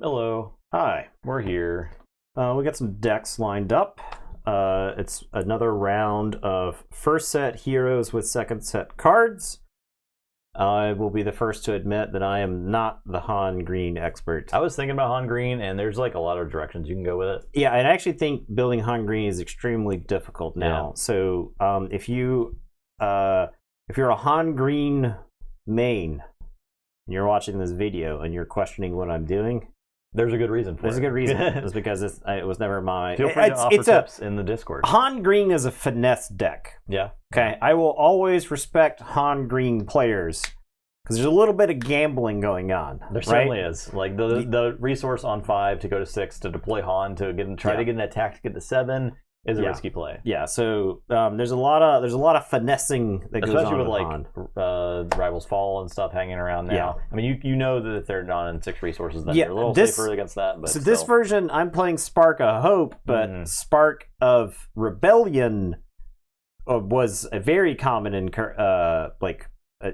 Hello, Hi. we're here. We got some decks lined up. It's another round of first set heroes with second set cards. I will be the first to admit that I am not the Han Green expert. I was thinking about Han Green, and there's like a lot of directions you can go with it. Yeah, I actually think building Han Green is extremely difficult now. Yeah. So if you're a Han Green main, and you're watching this video and you're questioning what I'm doing, There's a good reason for there's it. a good reason. It's because it was never my. Feel free to offer tips in the Discord. Han Green is a finesse deck. Yeah. Okay, I will always respect Han Green players because there's a little bit of gambling going on. There right? certainly is. Like the resource on 5 to go to 6 to deploy Han to try to get an attack to get to 7 is a risky play. Yeah, so there's a lot of finessing that goes on, especially with like Han. Rivals Fall and stuff hanging around now. Yeah. I mean, you know that if they're not in 6 resources, then Yeah, you're a little this- safer against that. But So this version, I'm playing Spark of Hope, but Spark of Rebellion was a very common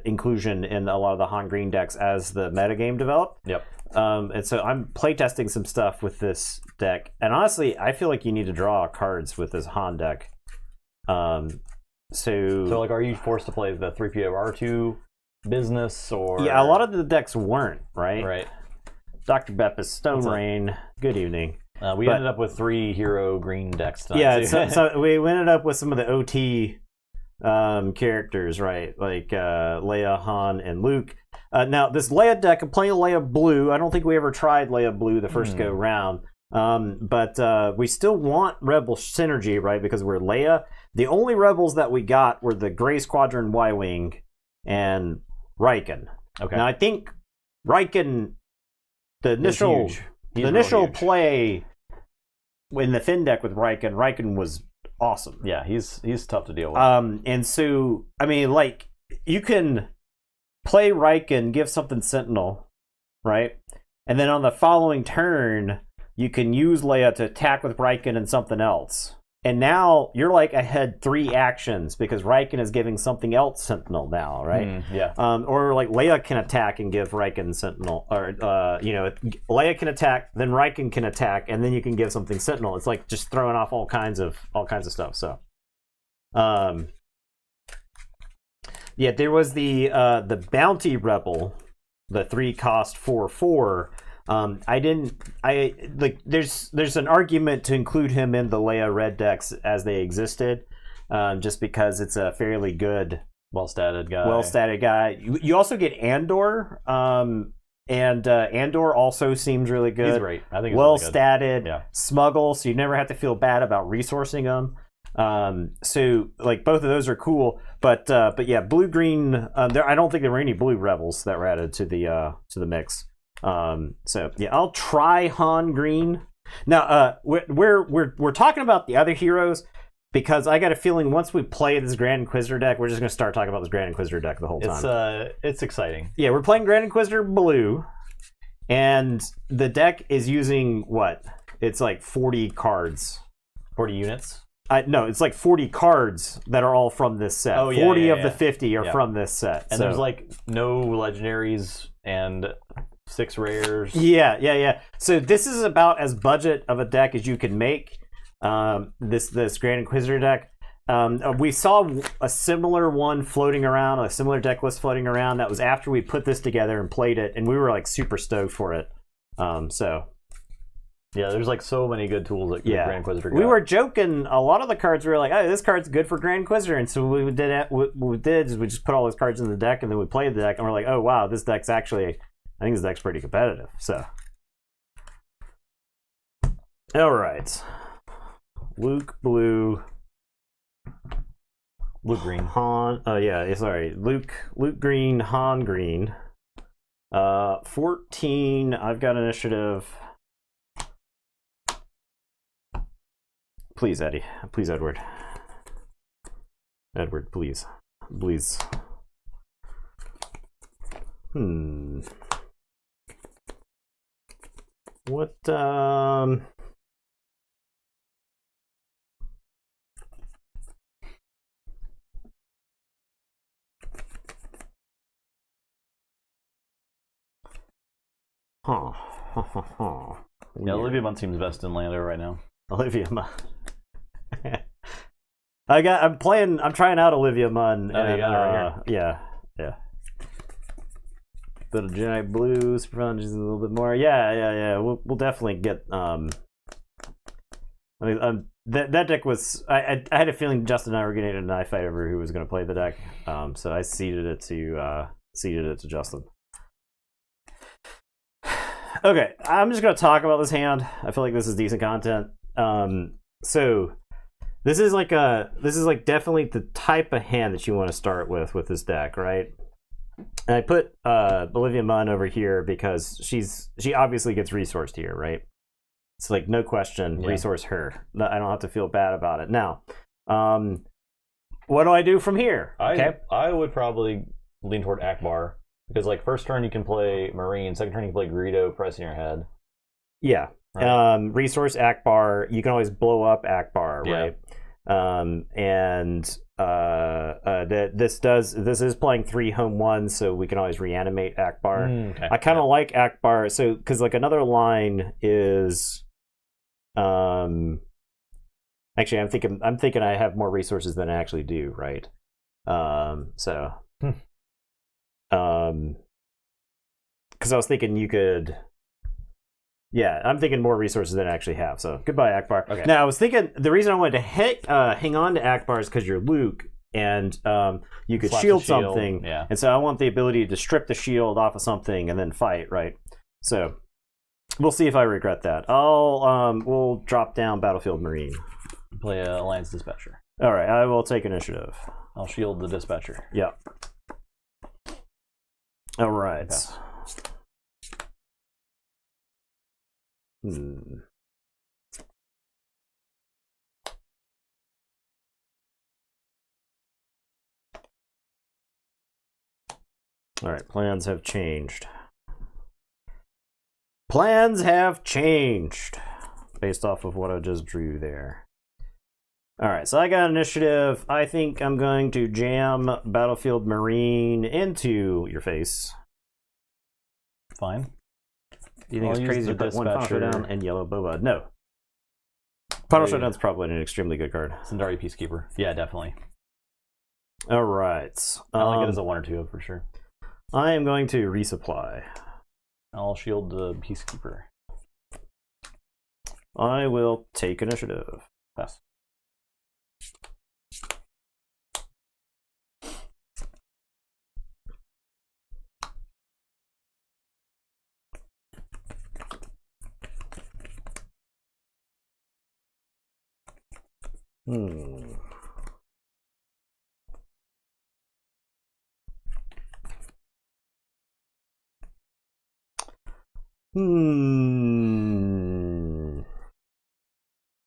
inclusion in a lot of the Han Green decks as the metagame developed. Yep. And so I'm playtesting some stuff with this deck, and honestly, I feel like you need to draw cards with this Han deck. So like, are you forced to play the 3PO R2 business, or yeah, a lot of the decks weren't right. Right. Dr. Beppis, Stone Rain. Good evening. We ended up with 3 hero green decks tonight. Yeah, so we ended up with some of the OT characters, right? Like Leia, Han, and Luke. Now, this Leia deck, I'm playing Leia Blue. I don't think we ever tried Leia Blue the first go round. But we still want Rebel synergy, right? Because we're Leia. The only Rebels that we got were the Gray Squadron Y-Wing and Riken. Okay. Now, I think Riken, the initial play in the Finn deck with Riken was awesome. Yeah, he's tough to deal with. And so, I mean, like, you can play Riken, give something Sentinel, right? And then on the following turn, you can use Leia to attack with Riken and something else. And now you're like ahead 3 actions because Riken is giving something else Sentinel now, right? Yeah. Or like Leia can attack and give Riken Sentinel, or Leia can attack, then Riken can attack, and then you can give something Sentinel. It's like just throwing off all kinds of stuff. So, yeah, there was the Bounty Rebel, the 3-cost 4/4. There's an argument to include him in the Leia red decks as they existed, just because it's a fairly good, well-statted guy. You also get Andor, and Andor also seems really good. He's great. I think he's well-statted, yeah. Smuggle, so you never have to feel bad about resourcing them. So like both of those are cool, but yeah, blue green. I don't think there were any blue rebels that were added to the mix. So yeah, I'll try Han Green. Now, we're talking about the other heroes because I got a feeling once we play this Grand Inquisitor deck, we're just going to start talking about this Grand Inquisitor deck the whole time. It's exciting. Yeah, we're playing Grand Inquisitor Blue, and the deck is using what? It's like 40 cards. 40 units? No, it's like 40 cards that are all from this set. Oh, yeah, 40 of the 50 are from this set. And there's like no legendaries and 6 rares. Yeah. So this is about as budget of a deck as you can make. This Grand Inquisitor deck. We saw a similar one floating around, a similar deck list floating around. That was after we put this together and played it, and we were like super stoked for it. Yeah, there's like so many good tools that Grand Inquisitor got. We were joking. A lot of the cards we were like, "Oh, this card's good for Grand Inquisitor," and so what we did is we just put all those cards in the deck, and then we played the deck, and we're like, "Oh wow, this deck's actually." I think this deck's pretty competitive. So, all right, Luke Blue, Luke Green, Han. Oh yeah, sorry, Luke Green, Han Green. 14. I've got initiative. Please, Eddie. Please, Edward. Edward, please. Please. What, Huh. Yeah, Olivia Munn seems best in Lando right now. Olivia Munn. I'm trying out Olivia Munn. Oh, you got it right here. Yeah. Bit of Jedi Blue, Super Fun, just a little bit more. Yeah. We'll definitely get. That deck was. I had a feeling Justin and I were getting a knife fight over who was going to play the deck. So I ceded it to Justin. Okay, I'm just going to talk about this hand. I feel like this is decent content. So this is definitely the type of hand that you want to start with this deck, right? And I put Olivia Munn over here because she obviously gets resourced here, right? It's like no question, resource her. I don't have to feel bad about it. Now, what do I do from here? I would probably lean toward Akbar. Because, like, first turn you can play Marine, second turn you can play Greedo, pressing your head. Yeah. Right. Resource Akbar. You can always blow up Akbar, right? This is playing 3 home 1, so we can always reanimate Akbar. Okay. I kind of like Akbar, so because like another line is, actually I'm thinking I have more resources than I actually do, right? Because I was thinking you could. Yeah, I'm thinking more resources than I actually have. So goodbye, Akbar. Okay. Now I was thinking the reason I wanted to hang on to Akbar is because you're Luke and you could shield something. Yeah. And so I want the ability to strip the shield off of something and then fight, right? So we'll see if I regret that. We'll drop down Battlefield Marine. Play Alliance Dispatcher. All right, I will take initiative. I'll shield the Dispatcher. Yeah. All right. Okay. All right, plans have changed. Plans have changed based off of what I just drew there. All right, so I got initiative. I think I'm going to jam Battlefield Marine into your face. Fine. Do you think it's crazy to put one Final Showdown and Yellow Boba? No. Final Showdown's probably an extremely good card. Sindari Peacekeeper. Yeah, definitely. All right. I like it as a 1 or 2 for sure. I am going to resupply. I'll shield the Peacekeeper. I will take initiative. Pass.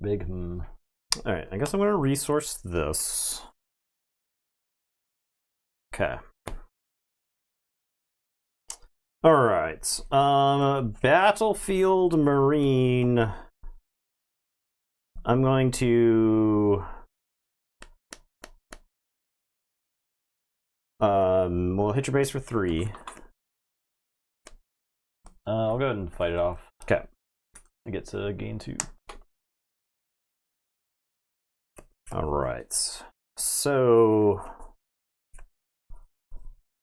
Big All right, I guess I'm going to resource this. Okay. All right. Battlefield Marine. I'm going to we'll hit your base for 3. I'll go ahead and fight it off. Okay. I get to gain 2. All right. So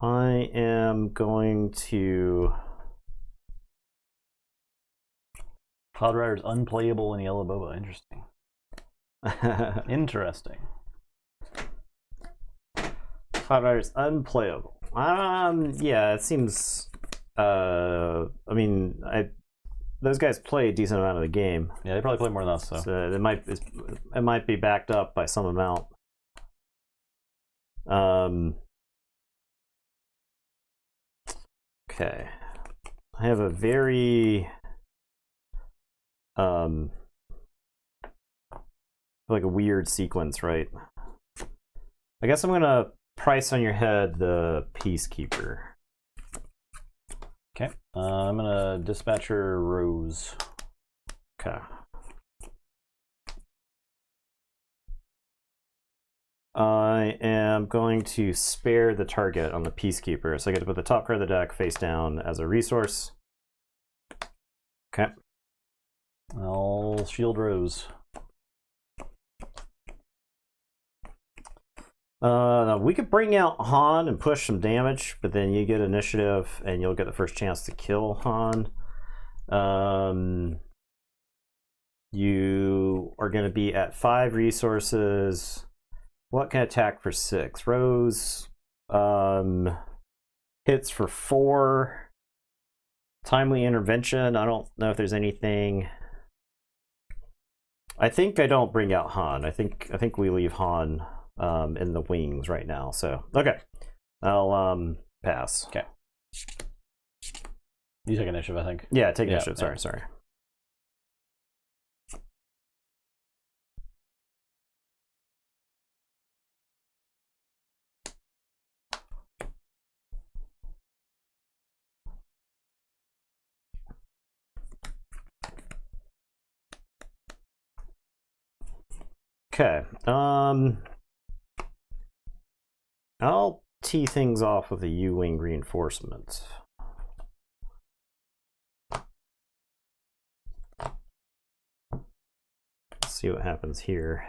I am going to. Cloud Rider's unplayable in Yellow Boba. Interesting. Interesting. Cloud Rider's unplayable. Yeah, it seems. I mean, those guys play a decent amount of the game. Yeah, they probably play more than us, so it might be backed up by some amount. Okay, I have a very like a weird sequence, right? I guess I'm gonna price on your head the Peacekeeper. Okay, I'm gonna Dispatcher Rose. Okay. I am going to spare the target on the Peacekeeper, so I get to put the top card of the deck face down as a resource. Okay. I'll shield Rose. We could bring out Han and push some damage, but then you get initiative and you'll get the first chance to kill Han. You are going to be at 5 resources. What can attack for 6? Rose hits for 4. Timely intervention. I don't know if there's anything. I think I don't bring out Han. I think we leave Han in the wings right now. So okay, I'll pass. Okay. You take initiative, I think. Yeah, take initiative. Sorry. Okay. I'll tee things off with a U-wing reinforcement. Let's see what happens here.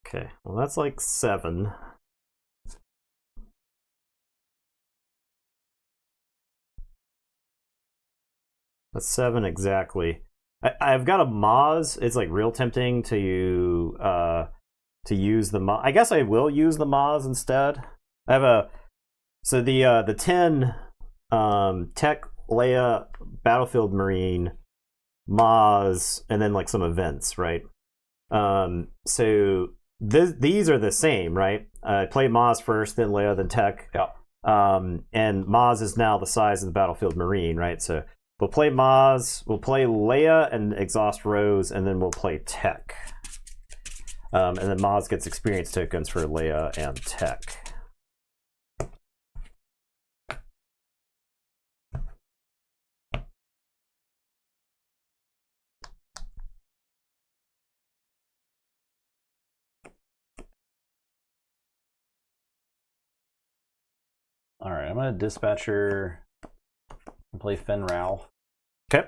Okay, well that's like 7. That's 7 exactly. I've got a Maz. It's like real tempting to use the Maz. I guess I will use the Maz instead. I have a the 10 Tech Leia Battlefield Marine Maz and then like some events, right? So these are the same, right? I play Maz first, then Leia, then Tech. Yeah. And Maz is now the size of the Battlefield Marine, right? So we'll play Maz, we'll play Leia and exhaust Rose, and then we'll play Tech. And then Maz gets experience tokens for Leia and Tech. All right, I'm going to dispatcher and play Fen Rao. Okay.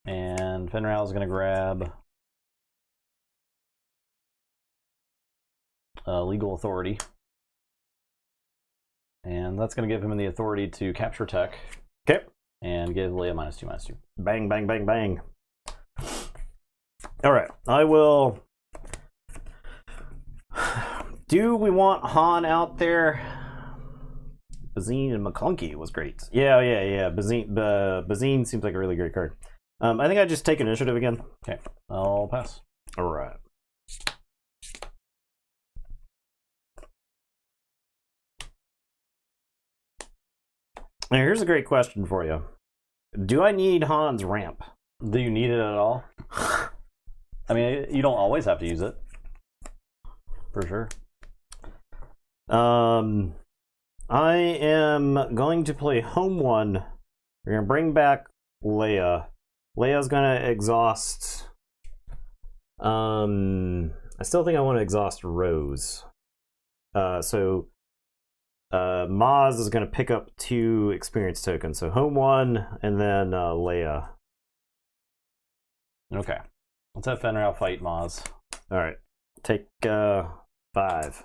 And Fen Rao is going to grab legal authority. And that's going to give him the authority to capture Tech. Okay. And give Leia -2/-2. Bang, bang, bang, bang. All right, I will. Do we want Han out there? Bazine and McClunky was great. Yeah. Bazine seems like a really great card. I think I just take initiative again. Okay, I'll pass. All right. Now, here's a great question for you. Do I need Han's ramp? Do you need it at all? I mean, you don't always have to use it. For sure. I am going to play home 1. We're going to bring back Leia. Leia's going to exhaust. I still think I want to exhaust Rose. So Maz is going to pick up 2 experience tokens. So home 1 and then Leia. Okay. Let's have Fen Rao fight Maz. All right. Take 5.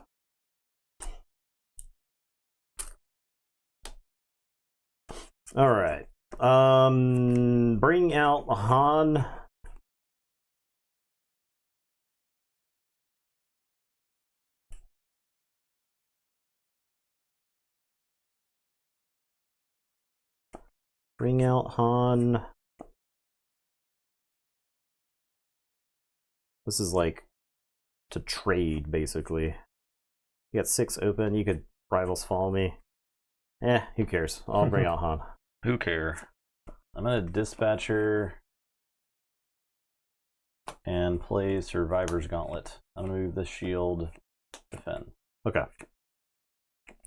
All right. Bring out Han. Bring out Han. This is like to trade, basically. You got 6 open. You could rivals follow me. Who cares? I'll bring out Han. Who care? I'm going to dispatcher and play Survivor's Gauntlet. I'm going to move the shield to Fen. Okay.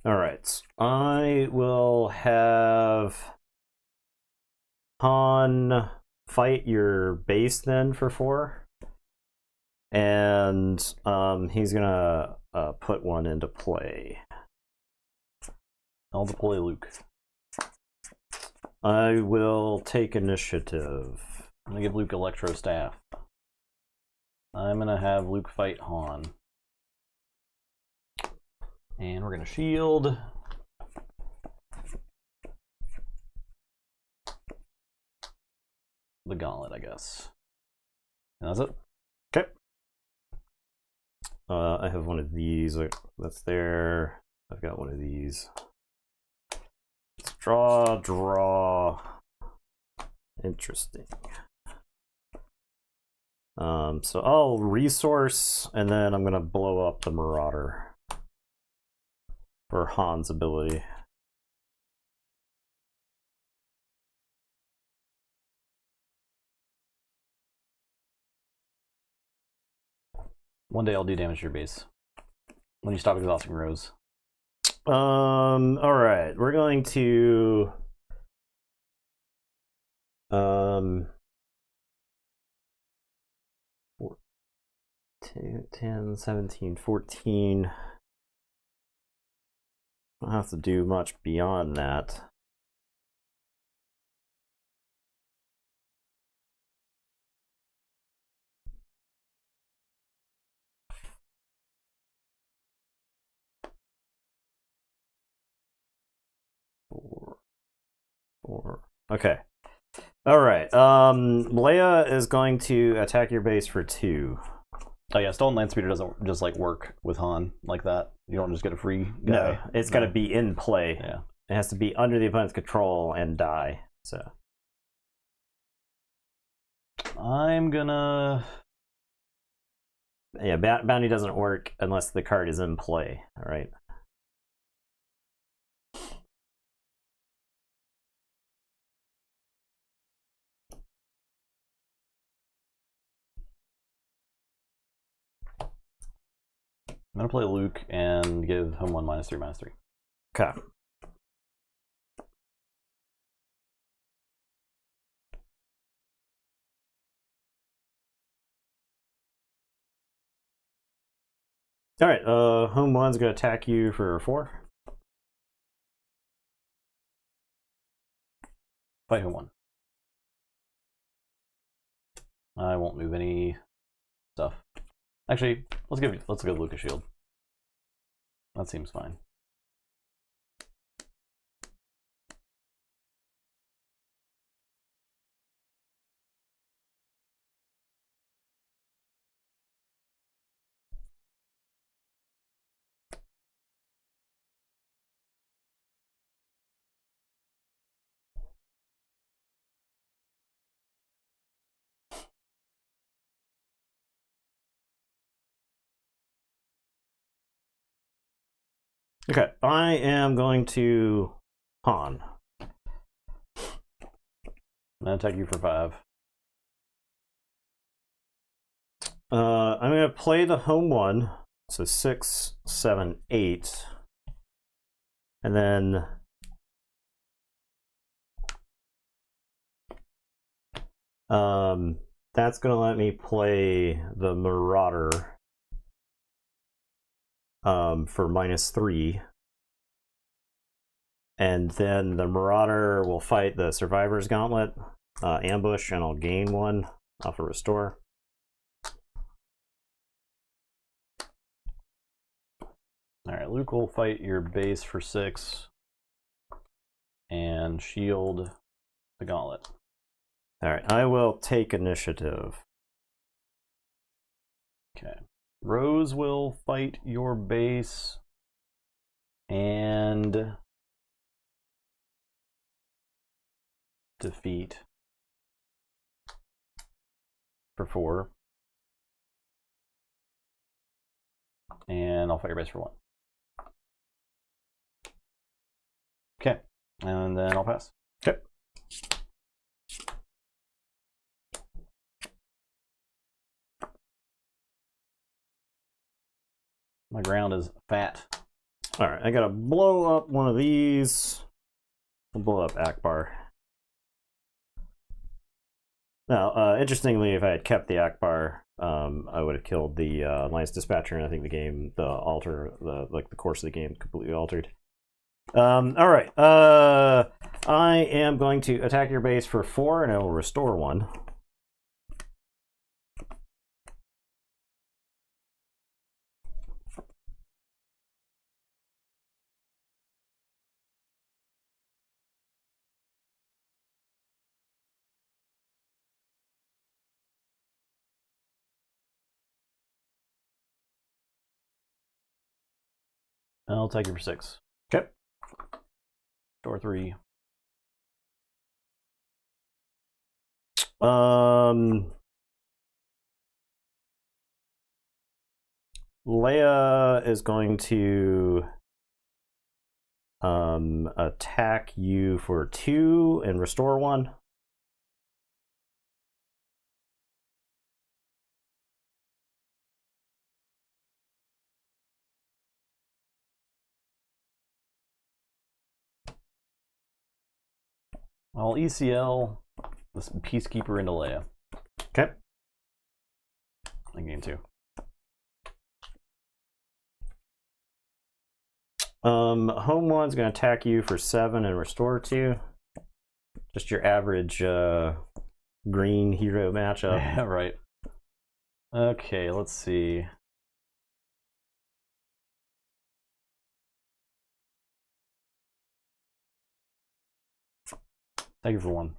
All right. I will have Han fight your base then for 4. And he's going to put 1 into play. I'll deploy Luke. I will take initiative. I'm gonna give Luke Electro Staff. I'm gonna have Luke fight Han. And we're gonna shield. The gauntlet, I guess. And that's it. Okay. I have one of these. That's there. I've got one of these. Let's draw. Interesting. So I'll resource, and then I'm gonna blow up the Marauder for Han's ability. One day I'll do damage to your base. When you stop exhausting Rose. Alright. We're going to 10, 17, 14. I don't have to do much beyond that. Four. Okay. All right. Leia is going to attack your base for 2. Oh yeah, Stolen Landspeeder doesn't just like work with Han like that. You don't just get a free guy. No, it's got to be in play. Yeah. It has to be under the opponent's control and die. So I'm gonna. Yeah, bounty doesn't work unless the card is in play. All right. I'm gonna play Luke and give him 1 -3/-3. Okay. All right. Home 1's gonna attack you for 4. Fight home 1. I won't move any stuff. Actually, let's give Luke a shield. That seems fine. Okay, I am going to Han. I'm gonna attack you for 5. I'm gonna play the home 1, so 6, 7, 8, and then that's gonna let me play the Marauder for -3, and then the Marauder will fight the Survivor's Gauntlet ambush, and I'll gain 1 off a restore. All right, Luke will fight your base for 6 and shield the gauntlet. All right, I will take initiative. Okay. Rose will fight your base and defeat for 4. And I'll fight your base for 1. Okay, and then I'll pass. Okay. My ground is fat. All right, I gotta blow up one of these. I'll blow up Akbar. Now, interestingly, if I had kept the Akbar, I would have killed the Alliance Dispatcher, and I think the course of the game completely altered. All right. I am going to attack your base for 4, and I will restore 1. I'll take you for 6. Okay. Door 3. Leia is going to attack you for 2 and restore 1. I'll ECL this Peacekeeper into Leia. Okay. In game 2. Home 1's going to attack you for 7 and restore 2. Just your average green hero matchup. Yeah, right. Okay, let's see. Thank you for 1.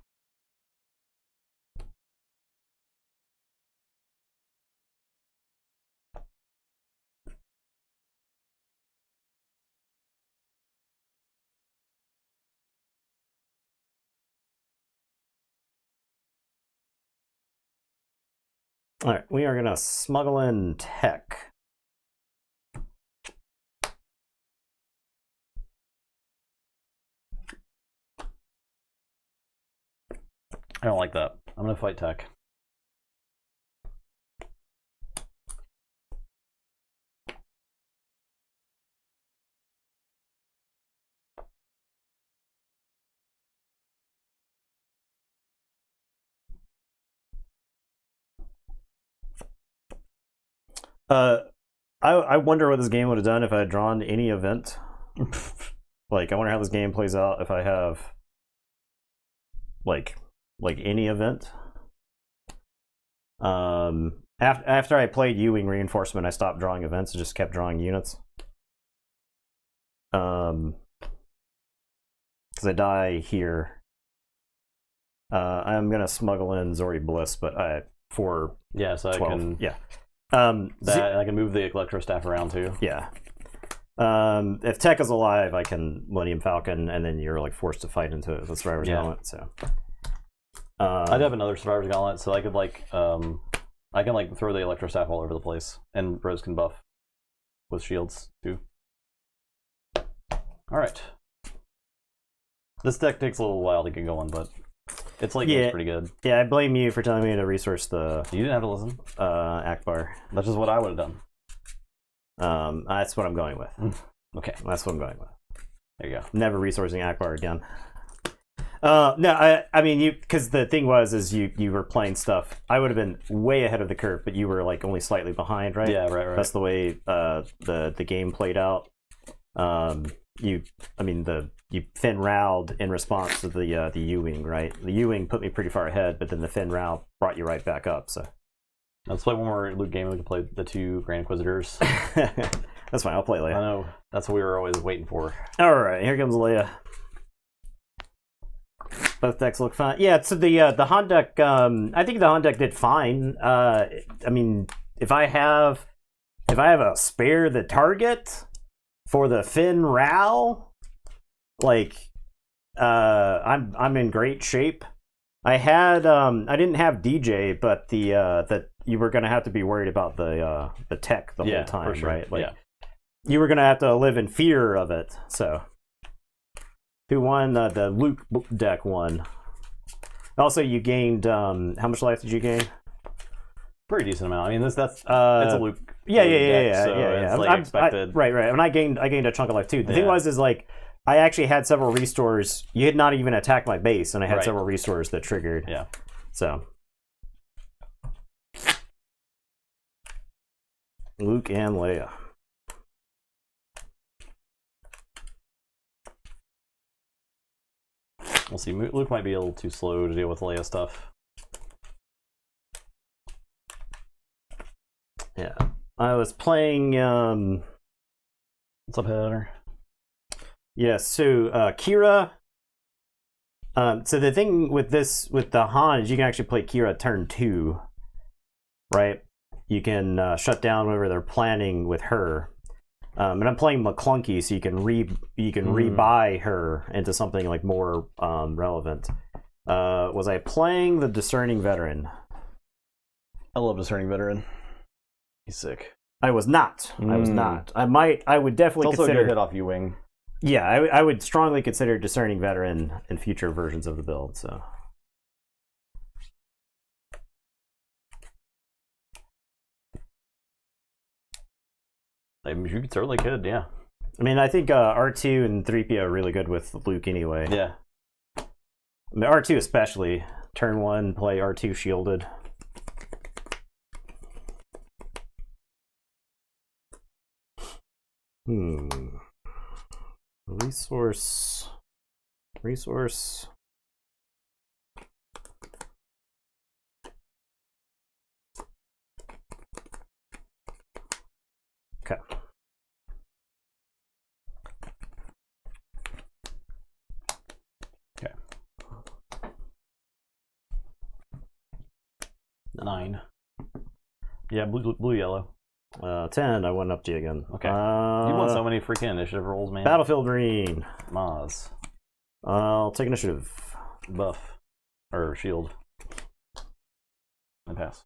All right, we are going to smuggle in tech. I don't like that. I'm going to fight tech. I wonder what this game would have done if I had drawn any event. Like, I wonder how this game plays out if I have like any event. After I played U-Wing Reinforcement, I stopped drawing events and just kept drawing units. Because I die here. I'm gonna smuggle in Zori Bliss, but for yeah, so 12. I can I can move the Electro Staff around too. Yeah. If Tech is alive, I can Millennium Falcon, and then you're like forced to fight into the Survivor's Gauntlet. So I'd have another Survivor's Gauntlet, so I could I can throw the Electro Staff all over the place, and Rose can buff with shields too. All right. This deck takes a little while to get going, but it's it's pretty good. Yeah, I blame you for telling me to resource the. You didn't have to listen. Akbar. That's just what I would have done. That's what I'm going with. Okay, that's what I'm going with. There you go. Never resourcing Akbar again. No, I mean because the thing is you were playing stuff. I would have been way ahead of the curve, but you were like only slightly behind, right? Yeah, right. That's the way the game played out. You Finn Rowed in response to the U-Wing, right? The U-Wing put me pretty far ahead, but then the Finn Rowed brought you right back up. So let's play one more Luke game. We can play the 2 Grand Inquisitors. That's fine. I'll play Leia. I know. That's what we were always waiting for. All right, here comes Leia. Both decks look fine. Yeah, so the Han deck. I think the Han deck did fine. I mean, if I have a spare the target for the Finn Rao, I'm in great shape. I didn't have DJ, but that you were gonna have to be worried about the tech the whole time, sure. right? You were gonna have to live in fear of it. So, who won? The Luke deck won. Also, you gained how much life did you gain? Pretty decent amount. I mean, it's a Luke. Yeah. It's like expected. Right. And I gained a chunk of life too. The thing was I actually had several restores. You had not even attacked my base, and I had several restores that triggered. Yeah. So Luke and Leia. We'll see. Luke might be a little too slow to deal with Leia stuff. Yeah. I was playing... What's up, Heather? Yeah, so Kira... so the thing with the Han is you can actually play Kira turn 2, right? You can shut down whatever they're planning with her. And I'm playing McClunky, so you can rebuy her into something like more relevant. Was I playing the Discerning Veteran? I love Discerning Veteran. He's sick. I was not. I was not. I would definitely it's also consider a good hit off U-Wing. Yeah, I would strongly consider Discerning Veteran in future versions of the build. So. I mean, you certainly could, yeah. I mean, I think R2 and 3PO are really good with Luke anyway. Yeah. I mean, R2 especially. Turn 1, play R2 shielded. Resource. Okay. Okay. 9. Yeah, blue, yellow. 10. I went up to you again. Okay. You won so many freaking initiative rolls, man. Battlefield green. Maz. I'll take initiative. Buff. Or shield. And pass.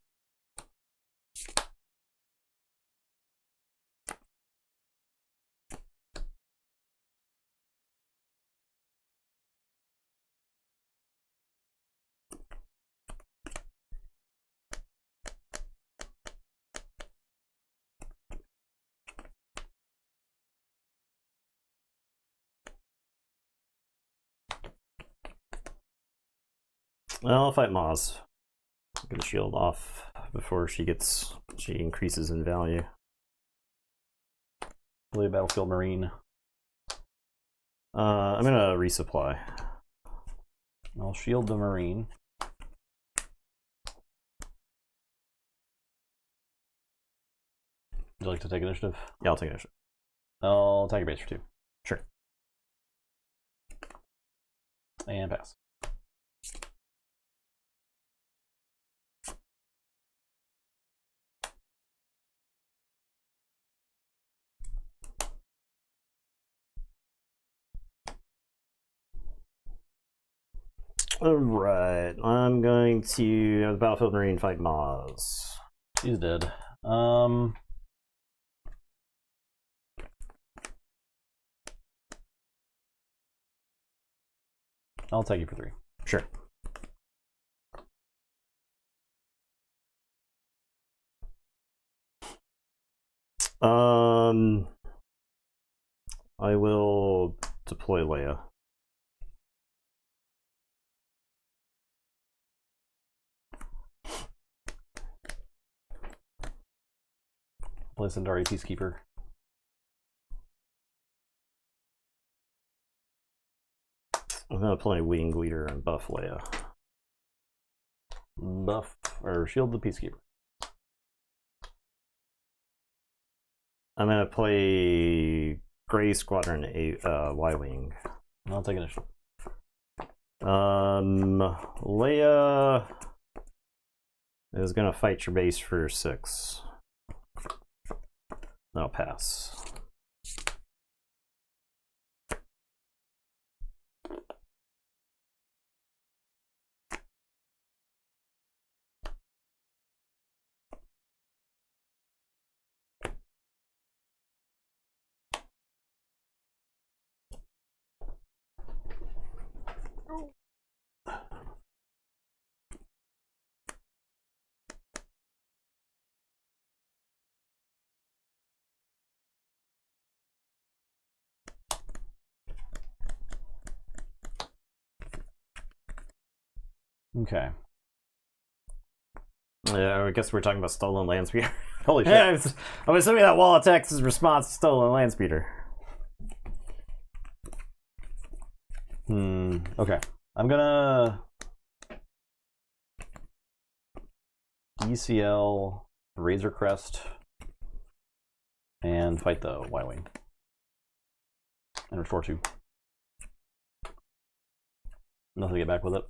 I'll fight Maz. Get a shield off before she increases in value. Blue Battlefield Marine. I'm gonna resupply. I'll shield the Marine. Would you like to take initiative? Yeah, I'll take initiative. I'll take your base for 2. Sure. And pass. Alright, I'm going to have the Battlefield Marine fight Maz. She's dead. I'll take you for 3. Sure. I will deploy Leia. Legendary Peacekeeper. I'm gonna play Wing Leader and buff Leia. Buff or shield the Peacekeeper. I'm gonna play Gray Squadron Y-Wing. I'll take initiative. Leia is gonna fight your base for 6. I'll pass. Okay. Yeah, I guess we're talking about stolen land speeder. Holy shit. Yeah, I'm assuming that wall of text is response to stolen land speeder. Okay. I'm gonna ECL Razor Crest and fight the Y-Wing and restore 2. Nothing to get back with it.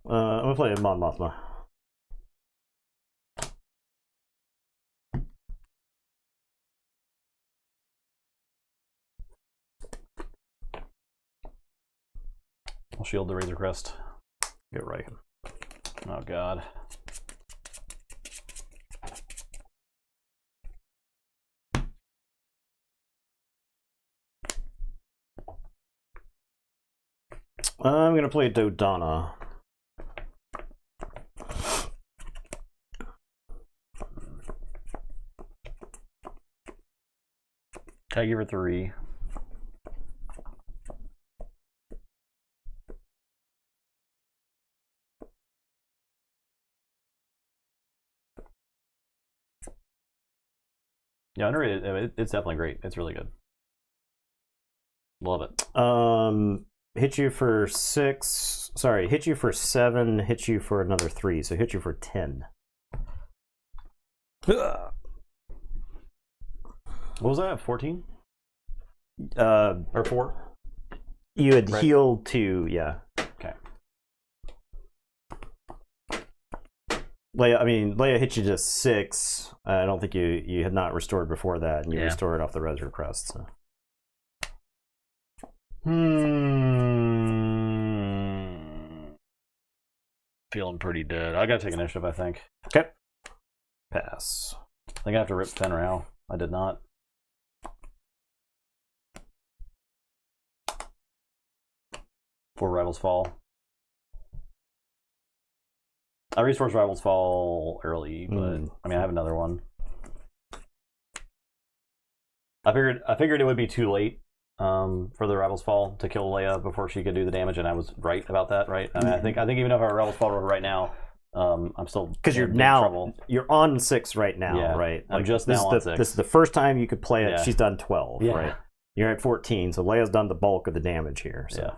I'm gonna play Mon Mothma. I'll shield the Razor Crest. Get right. Oh god. I'm gonna play Dodonna. I give her 3. Yeah, underrated. It's definitely great. It's really good. Love it. Hit you for 6. Sorry, hit you for 7. Hit you for another 3. So hit you for 10. What was that? 14? Or 4? You had healed 2, yeah. Okay. Leia hit you to 6. I don't think you had not restored before that, and you restored off the Razor Crest. So. Feeling pretty dead. I gotta take initiative, I think. Okay. Pass. I think I have to rip Fenrir. I did not. For Rivals Fall. I resource Rivals Fall early, but I mean I have another one. I figured it would be too late for the Rivals Fall to kill Leia before she could do the damage, and I was right about that, right? I mean, I think even if I Rivals Fall right now, I'm still because you're on 6 right now, right? I'm just now on 6. This is the first time you could play it. Yeah. She's done 12, right? You're at 14, so Leia's done the bulk of the damage here. So. Yeah.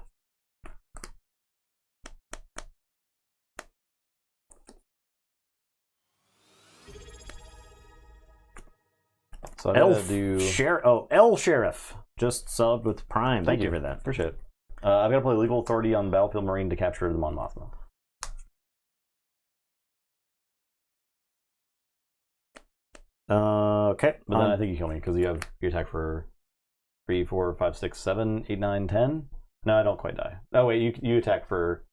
So I'm gonna do El Sheriff just subbed with Prime. Thank you for that. Appreciate it. I've got to play Legal Authority on Battlefield Marine to capture the Mon Mothma. Okay. But then I think you kill me because you attack for 3, 4, 5, 6, 7, 8, 9, 10. No, I don't quite die. Oh wait, you attack for.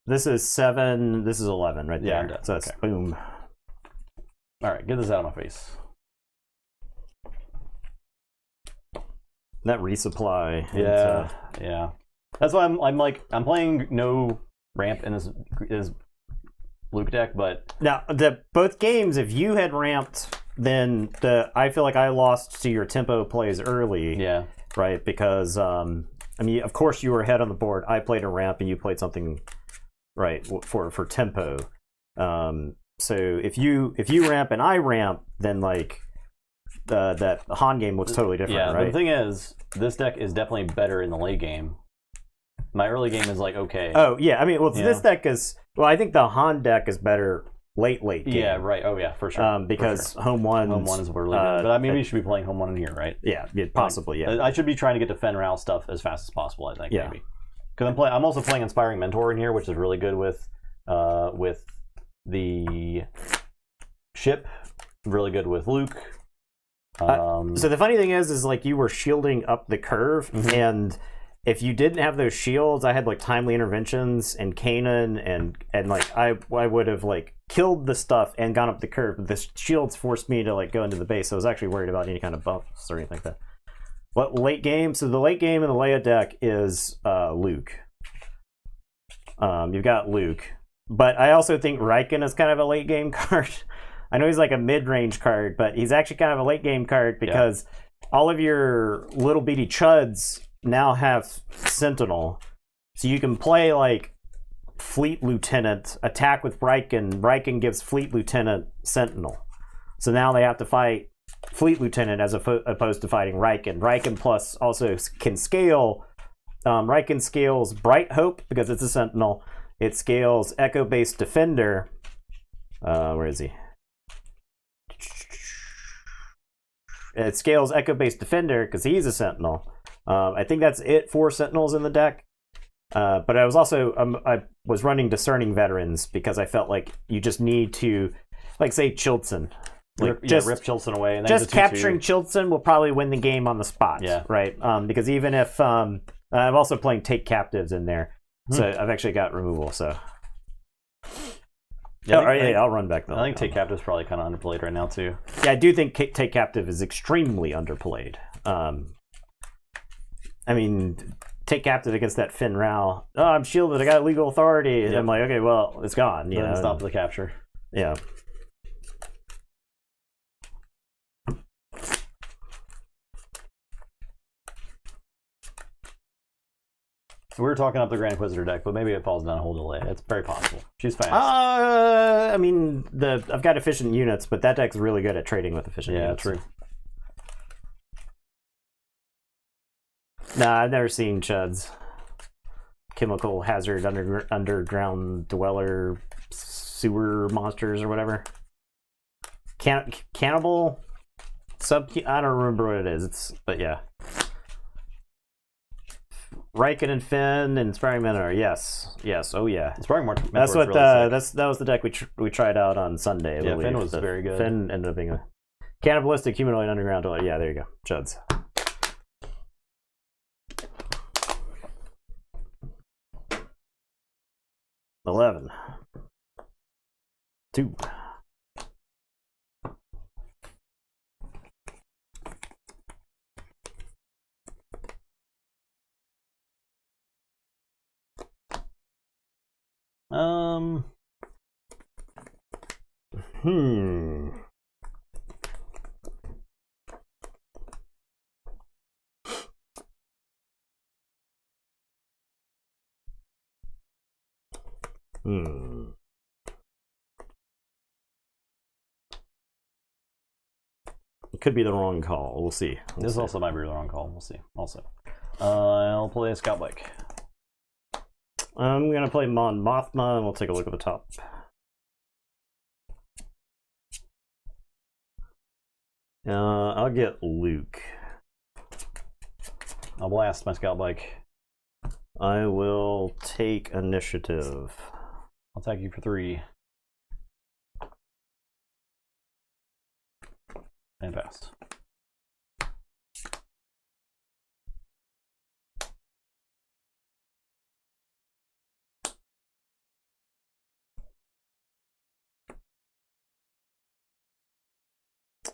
This is 7. This is 11 right there. Yeah, I'm dead. So that's boom. All right, get this out of my face. That resupply. Yeah. That's why I'm playing no ramp in this Luke deck, but now both games, if you had ramped, then I feel like I lost to your tempo plays early. Yeah. Right, because I mean, of course you were ahead on the board. I played a ramp and you played something right for tempo. So if you ramp and I ramp, then like that Han game looks totally different. Yeah, right? But the thing is, this deck is definitely better in the late game. My early game is like okay. Oh yeah, I mean, this deck is I think the Han deck is better late game. Yeah, right. Oh yeah, for sure. Because home ones were really good. But I mean, we should be playing home 1 in here, right? Yeah, possibly. Yeah, I should be trying to get to Fenrir stuff as fast as possible. I think. Yeah. Maybe because I'm also playing Inspiring Mentor in here, which is really good with the ship. Really good with Luke. So the funny thing is like you were shielding up the curve, and if you didn't have those shields, I had like timely interventions and Kanan, and like I would have like killed the stuff and gone up the curve. But the shields forced me to like go into the base, so I was actually worried about any kind of buffs or anything like that. What late game? So the late game in the Leia deck is Luke. You've got Luke. but I also think Riken is kind of a late game card. I know he's like a mid-range card, but he's actually kind of a late game card because all of your little bitty chuds now have Sentinel. So you can play like Fleet Lieutenant, attack with Riken. Riken gives Fleet Lieutenant Sentinel. So now they have to fight Fleet Lieutenant as opposed to fighting Riken. Riken plus also can scale. Riken scales Bright Hope because it's a Sentinel. It scales Echo-based Defender. Where is he? It scales Echo-based Defender because he's a Sentinel. I think that's it for Sentinels in the deck. But I was also I was running Discerning Veterans because I felt like you just need to, like, say Chilton. Like rip Chilton away. And just capturing Chilton will probably win the game on the spot. Yeah. Right. Because even if I'm also playing Take Captives in there, so I've actually got removal. So yeah, I'll run back though. I think Take Captive is probably kind of underplayed right now too. Yeah, I do think Take Captive is extremely underplayed. I mean, Take Captive against that Finn Rao. Oh, I'm shielded. I got legal authority. And I'm like, okay, well, it's gone. You know, stop the capture. Yeah. We were talking up the Grand Inquisitor deck, but maybe it falls down a whole delay. It's very possible. She's fast. I mean, I've got efficient units, but that deck's really good at trading with efficient units. Yeah, true. Nah, I've never seen Chuds. Chemical hazard underground dweller sewer monsters or whatever. Cannibal I don't remember what it is. But yeah. Riken and Finn and Inspiring Mentor. Yes. Oh yeah. Inspiring Mentor. That's what really that was the deck we tried out on Sunday. Yeah, Finn was very good. Finn ended up being a cannibalistic humanoid underground dweller. Yeah, there you go. Chuds. $11. 2. It could be the wrong call. We'll see. This also might be the wrong call. We'll see. Also, I'll play a Scout Bike. I'm gonna play Mon Mothma, and we'll take a look at the top. I'll get Luke. I'll blast my Scout Bike. I will take initiative. I'll attack you for 3. And fast.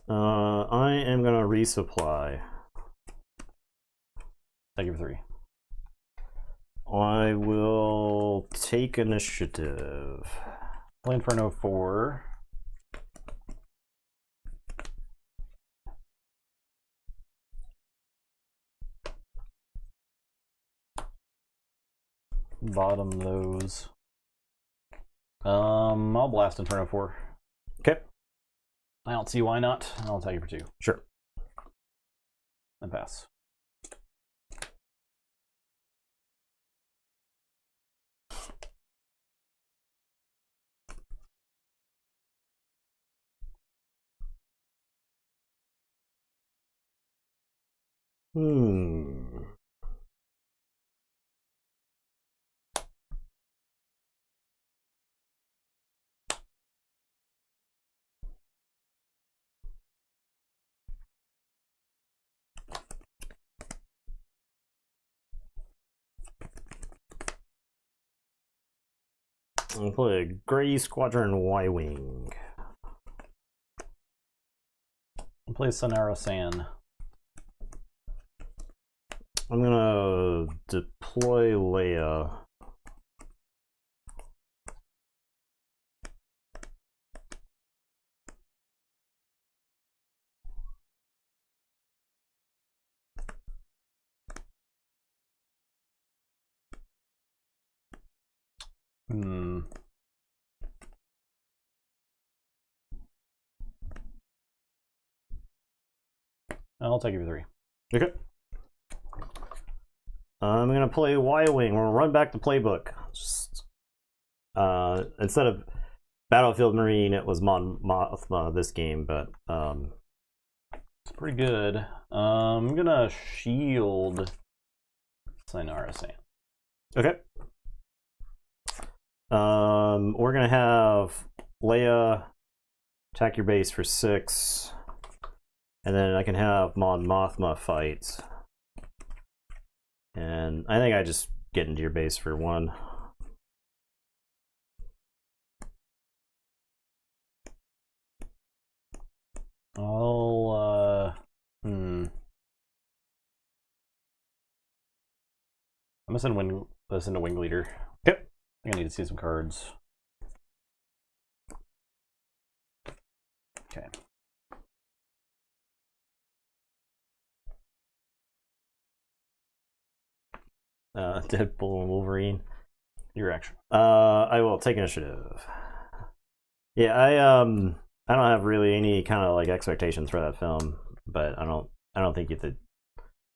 I am gonna resupply. Thank you for 3. I will take initiative. Play Inferno 4. Bottom those. I'll blast Inferno 4. Okay. I don't see why not. I'll attack you for 2. Sure. And pass. I'll play a Grey Squadron Y-Wing. I'll play Sonara San. I'm gonna deploy Leia. Hmm. I'll take you for 3. Okay. I'm gonna play Y-Wing. We're gonna run back the playbook. Just, instead of Battlefield Marine, it was Mon Mothma this game, but it's pretty good. I'm gonna shield Sinara Sand. okay. We're gonna have Leia attack your base for 6, and then I can have Mon Mothma fight. And I think I just get into your base for 1. I'm gonna send this into Wing Leader. Yep. I think I need to see some cards. Okay. Deadpool and Wolverine. Your action. I will take initiative. Yeah, I don't have really any kind of like expectations for that film, but I don't think the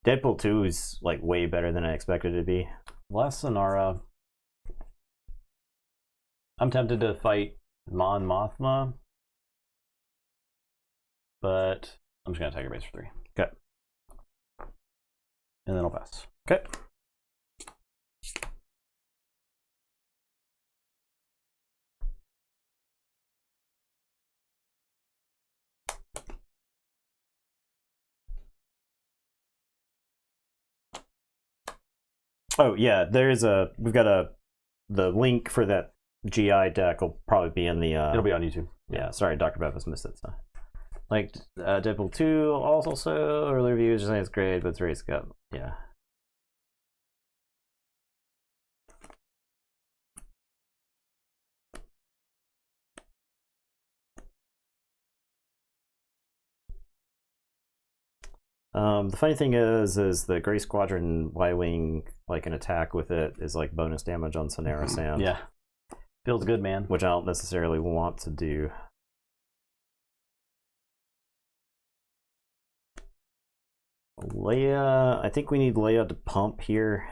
Deadpool 2 is like way better than I expected it to be. Last Sonara. I'm tempted to fight Mon Mothma, but I'm just gonna take your base for 3. Okay. And then I'll pass. Okay. Oh yeah, we've got the link for that GI deck will probably be in the It'll be on YouTube. Yeah, sorry, Dr. Bevis missed it. So. Like Deadpool 2 also early reviews just saying it's great, but it's very scuff. Yeah. The funny thing is the Gray Squadron Y-Wing, like an attack with it is like bonus damage on Sonara Sand. Yeah. Feels good, man. Which I don't necessarily want to do. Leia, I think we need Leia to pump here.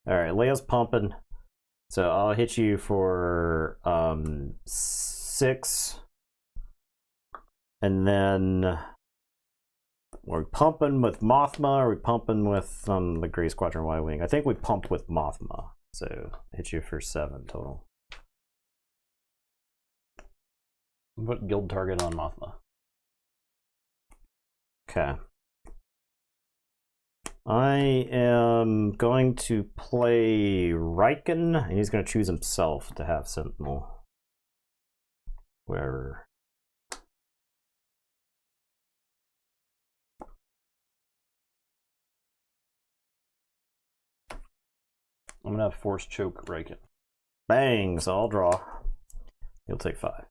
Alright, Leia's pumping. So I'll hit you for 6. And then we're pumping with Mothma, or are we pumping with the Grey Squadron Y-Wing? I think we pumped with Mothma. So hit you for 7 total. Put guild target on Mothma. Okay. I am going to play Riken, and he's going to choose himself to have Sentinel. Wherever. I'm gonna have Force Choke Riken. Bang! So I'll draw. He'll take 5.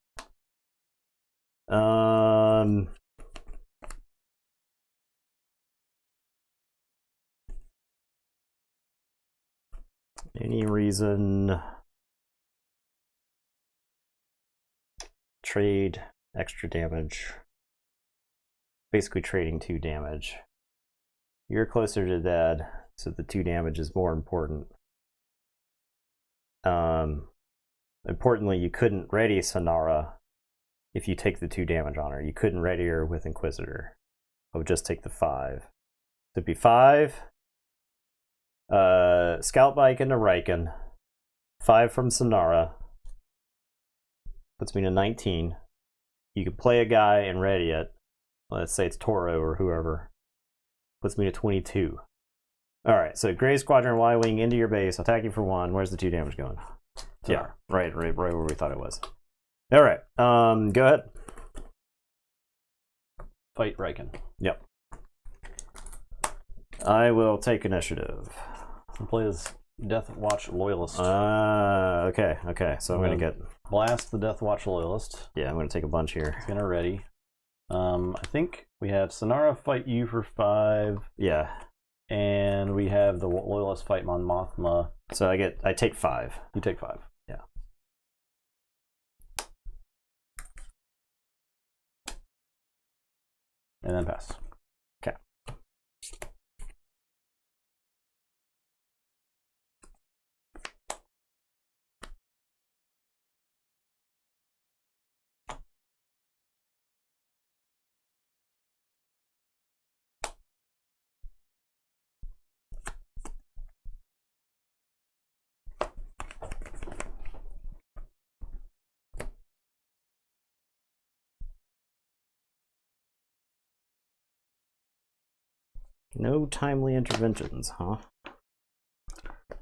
Any reason? Trade extra damage. Basically trading 2 damage. You're closer to dead, so the 2 damage is more important. Importantly, you couldn't ready Sonara if you take the 2 damage on her. You couldn't ready her with Inquisitor. I would just take the 5. So it'd be 5. Scout Bike into Riken. 5 from Sonara. Puts me to 19. You could play a guy and ready it. Let's say it's Toro or whoever. Puts me to 22. Alright, so Grey Squadron Y-Wing into your base. Attack you for 1. Where's the 2 damage going? Yeah, right where we thought it was. Alright, go ahead. Fight Riken. Yep. I will take initiative. I'll play as Death Watch Loyalist. Okay. So I'm gonna get blast the Death Watch Loyalist. Yeah, I'm gonna take a bunch here. It's gonna ready. I think we have Sonara fight you for 5. Yeah. And we have the Loyalist fight Mon Mothma. So I take 5. You take 5. Yeah. and then pass. Okay. No timely interventions, huh?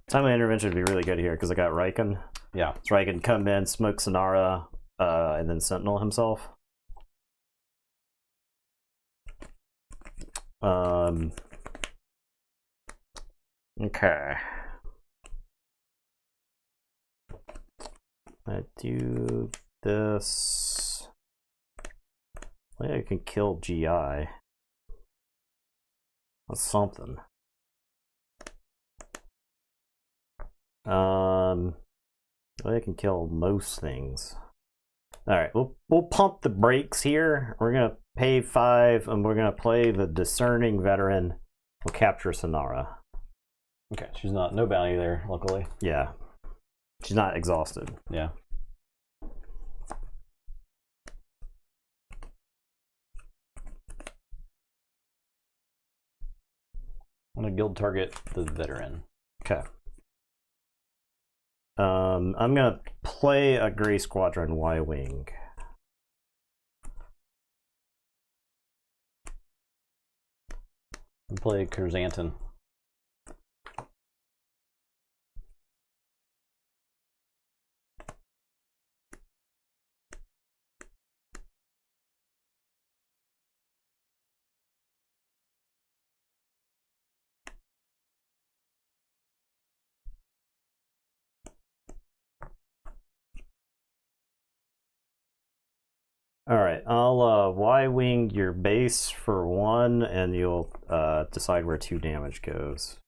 Timely intervention would be really good here because I got Riken. Yeah. So Riken come in, smoke Sonara, and then Sentinel himself. Okay. I do this. Maybe I can kill GI. That's something. I can kill most things. All right, we'll pump the brakes here. We're gonna pay 5, and we're gonna play the discerning veteran. We'll capture Sonara. Okay, she's no bounty there, luckily. Yeah, she's not exhausted. Yeah. I'm gonna guild target the veteran. Okay. I'm gonna play a Grey Squadron Y-Wing. And play Chrysanthemum. All right, I'll Y-Wing your base for 1, and you'll decide where 2 damage goes.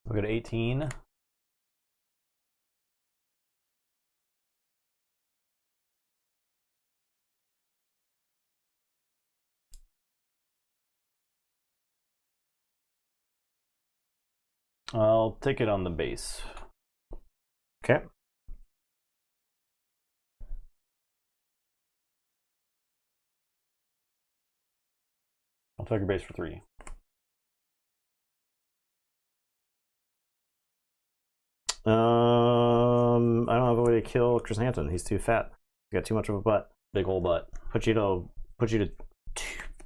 We'll go to 18. I'll take it on the base. Okay. I'll take your base for 3. I don't have a way to kill Chrysanthemum. He's too fat. He's got too much of a butt. Big old butt. Put you to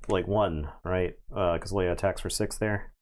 like 1, right? Because Leia attacks for 6 there.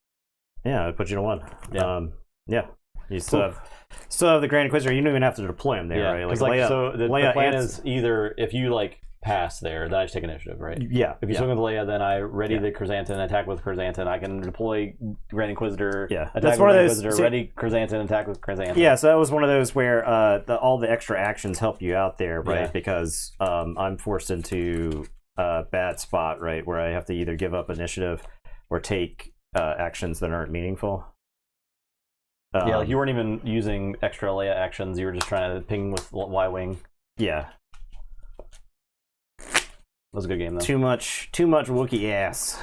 Yeah, it put you to 1. Yeah. Yeah. You still have the Grand Inquisitor. You don't even have to deploy him there, Yeah, right? because Leia, so the Leia plan is either if you like pass there, then I just take initiative, right? Yeah. If you swing with Leia, then I ready the Chrysanthemum, attack with Chrysanthemum. I can deploy Grand Inquisitor. Yeah, attack that's with one of Grand those. Inquisitor, ready Chrysanthemum, attack with Chrysanthemum. Yeah, so that was one of those where all the extra actions help you out there, right? Yeah. Because I'm forced into a bad spot, right, where I have to either give up initiative or take actions that aren't meaningful. Yeah, like you weren't even using extra Leia actions. You were just trying to ping with Y-Wing. Yeah. That was a good game, though. Too much Wookiee ass.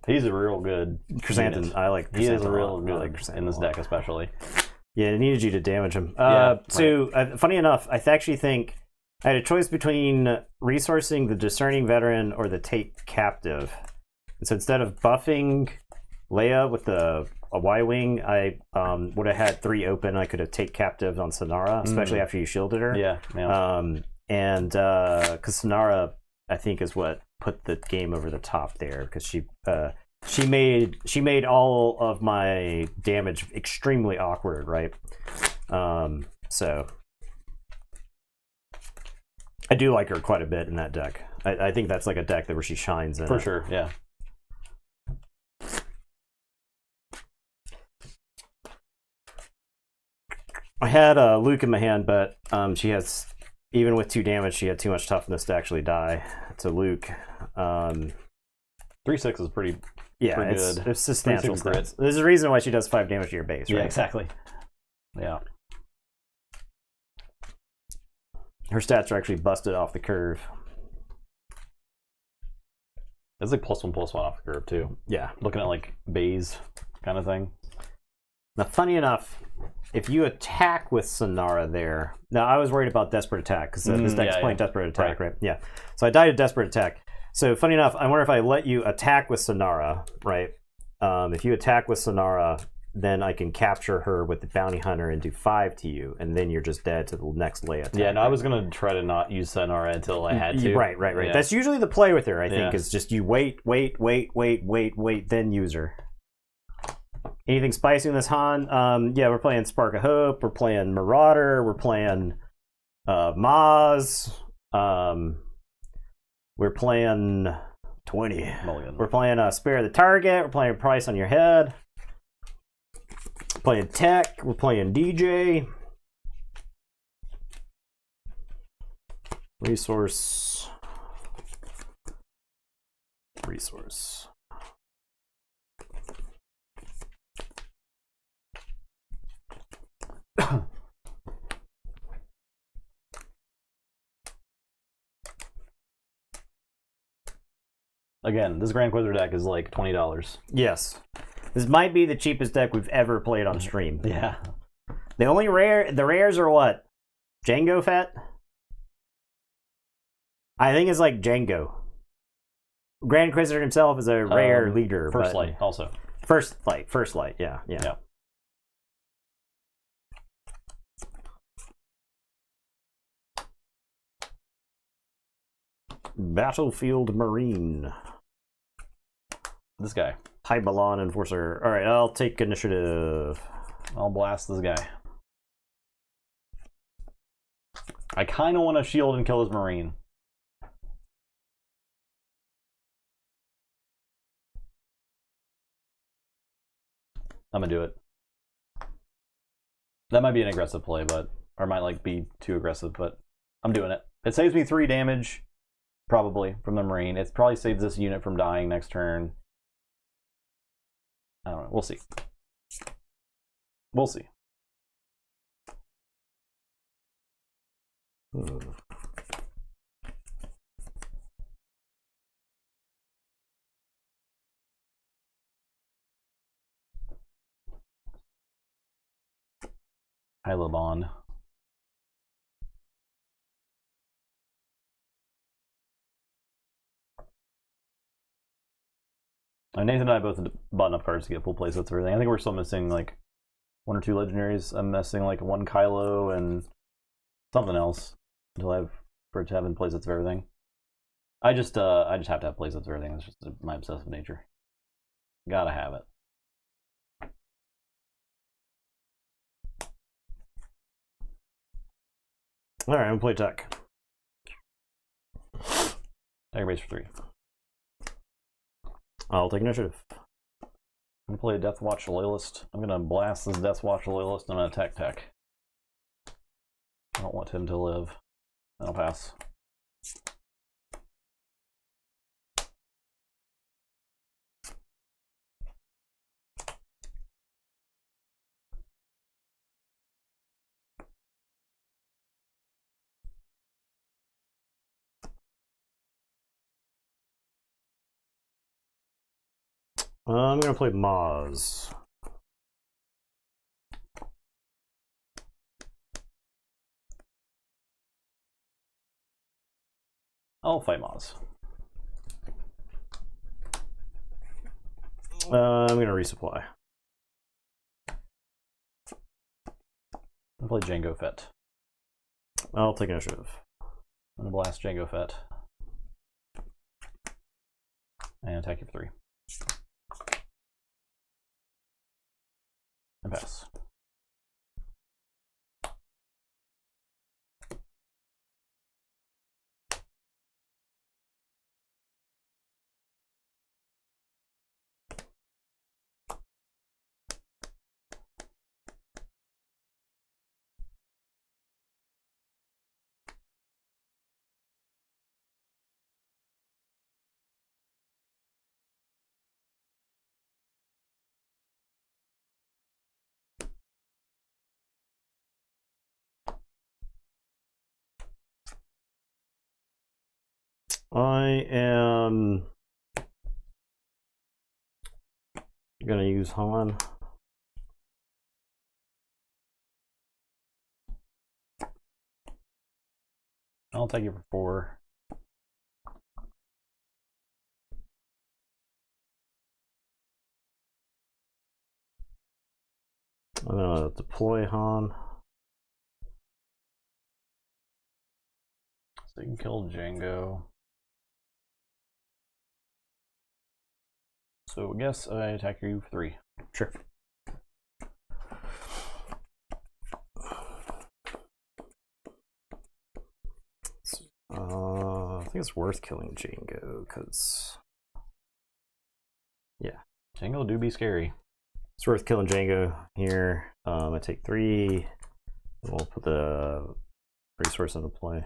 He's a real good Chrysanthemum. I like He Chrysanthemum. is a real I good like Chrysanthemum in this a lot. deck, especially. Yeah, it needed you to damage him. Yeah, So, funny enough, I actually think I had a choice between resourcing the Discerning Veteran or the Take Captive. And so instead of buffing Leia with a Y-Wing, I would have had 3 open. I could have Take Captive on Sonara, especially after you shielded her. Yeah, yeah. And because Sonara, I think, is what put the game over the top there, because she made all of my damage extremely awkward, right? So I do like her quite a bit in that deck. I think that's like a deck where she shines in. For sure, yeah. I had Luke in my hand, but she has, even with 2 damage, she had too much toughness to actually die to Luke. 3/6 is pretty Yeah, pretty it's good. substantial 3/6 grit. stats. There's a reason why she does 5 damage to your base, right? Yeah, exactly. Yeah. Her stats are actually busted off the curve. It's like +1/+1 off the curve too. Yeah. Looking at like bays kind of thing. Now, funny enough, if you attack with Sonara there, now I was worried about Desperate Attack because this deck's playing Desperate Attack, right? Yeah. So I died at Desperate Attack. So funny enough, I wonder if I let you attack with Sonara, right? If you attack with Sonara, then I can capture her with the Bounty Hunter and do 5 to you, and then you're just dead to the next Leia attack. Yeah, no, I was gonna try to not use Sonara until I had to. Right. Yeah. That's usually the play with her, I think, is just you wait, then use her. Anything spicy in this Han? Yeah, we're playing Spark of Hope, we're playing Marauder, we're playing Maz, we're playing 20. Mulligan. We're playing Spare the Target, we're playing Price on Your Head. Playing Tech, we're playing DJ. Resource. Again, this Grand Inquisitor deck is like $20. Yes. This might be the cheapest deck we've ever played on stream. Yeah. The rares are what? Django Fett? I think it's like Django. Grand Inquisitor himself is a rare leader. First Light also. First Light, yeah. Battlefield Marine. This guy. Hybalon Enforcer. Alright, I'll take initiative. I'll blast this guy. I kind of want to shield and kill his Marine. I'm gonna do it. That might be an aggressive play, but or might like be too aggressive, but I'm doing it. It saves me 3 damage, probably, from the Marine. It probably saves this unit from dying next turn. I don't know. We'll see. We'll see. Hylabon. Nathan and I both bought enough cards to get full playsets of everything. I think we're still missing like 1 or 2 legendaries. I'm missing like 1 Kylo and something else until I have for it to have in playsets of everything. I just have to have playsets of everything. It's just my obsessive nature. Gotta have it. All right, I'm gonna play Tech. Tiger base for 3. I'll take initiative. I'm gonna play a Death Watch Loyalist. I'm gonna blast this Death Watch Loyalist and I'm gonna attack Tech. I don't want him to live. I'll pass. I'm gonna play Maz. I'll fight Maz. I'm gonna resupply. I'll play Django Fett. I'll take initiative. I'm gonna blast Django Fett. And attack you for 3. And pass. I am gonna use Han. I'll take you for 4. I'm gonna deploy Han. So you can kill Django. So I guess I attack you for 3. Sure. I think it's worth killing Django because, yeah, Django do be scary. it's worth killing Django here. I take 3. And we'll put the resource into play.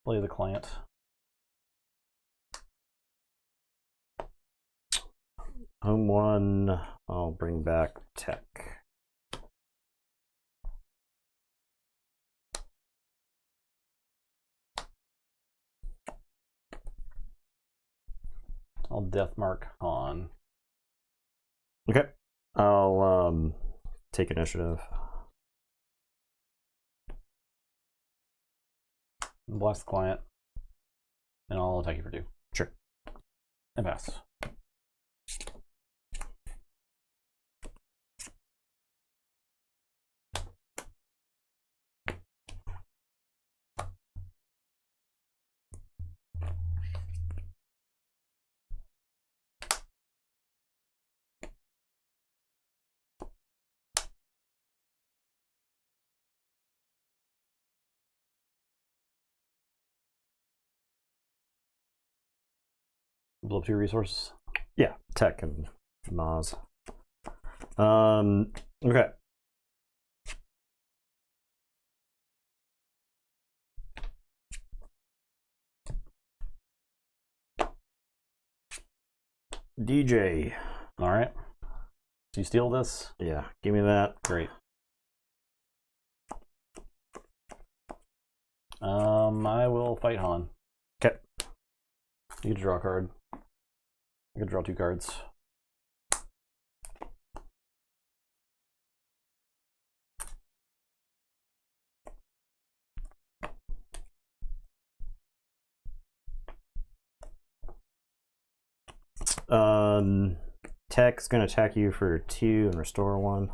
Play the client. Home 1. I'll bring back tech. I'll death mark Han. Okay. I'll take initiative. Blast the client. And I'll attack you for 2. Sure. And pass. Blow up 2 resources. Yeah, tech and Maz. Okay. DJ. All right. So you steal this? Yeah, give me that. Great. I will fight Han. Okay. You get to draw a card. I could draw 2 cards. Tech's gonna attack you for 2 and restore 1.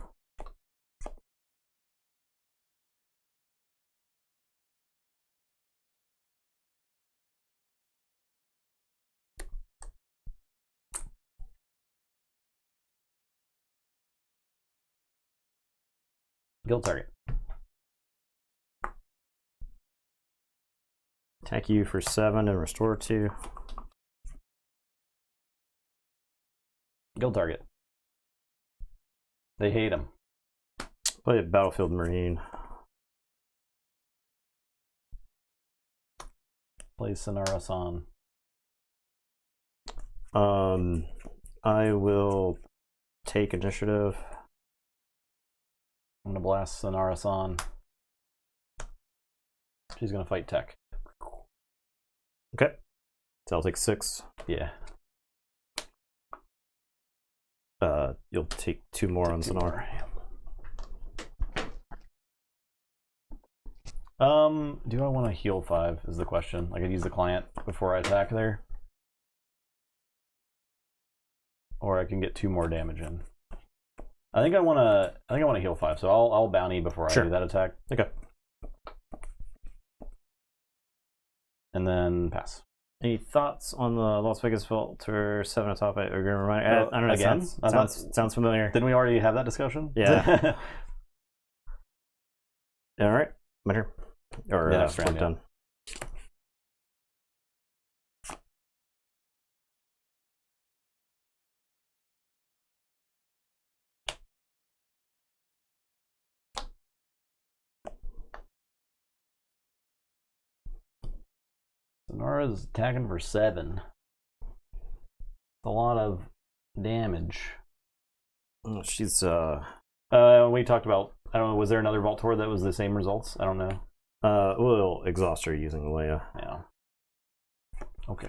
Guild target. Attack you for 7 and restore 2. Guild target. They hate him. Play a Battlefield Marine. Play Sonara San. I will take initiative. I'm gonna blast Sonara San. She's gonna fight Tech. Okay. So I'll take 6. Yeah. You'll take 2 more on Sonara. Do I want to heal 5 is the question. I could use the client before I attack there. Or I can get 2 more damage in. I think I want to heal 5, so I'll bounty before I do that attack. Okay. And then pass. Any thoughts on the Las Vegas Filter 7 atop it? Or remind, I don't know. Again? Sounds familiar. Didn't we already have that discussion? Yeah. All right. My turn. Or Yeah, flip done. Sonara's attacking for 7. A lot of damage. Oh, she's We talked about. I don't know. Was there another Vault Tour that was the same results? I don't know. we'll exhaust her using Leia. Yeah. Okay.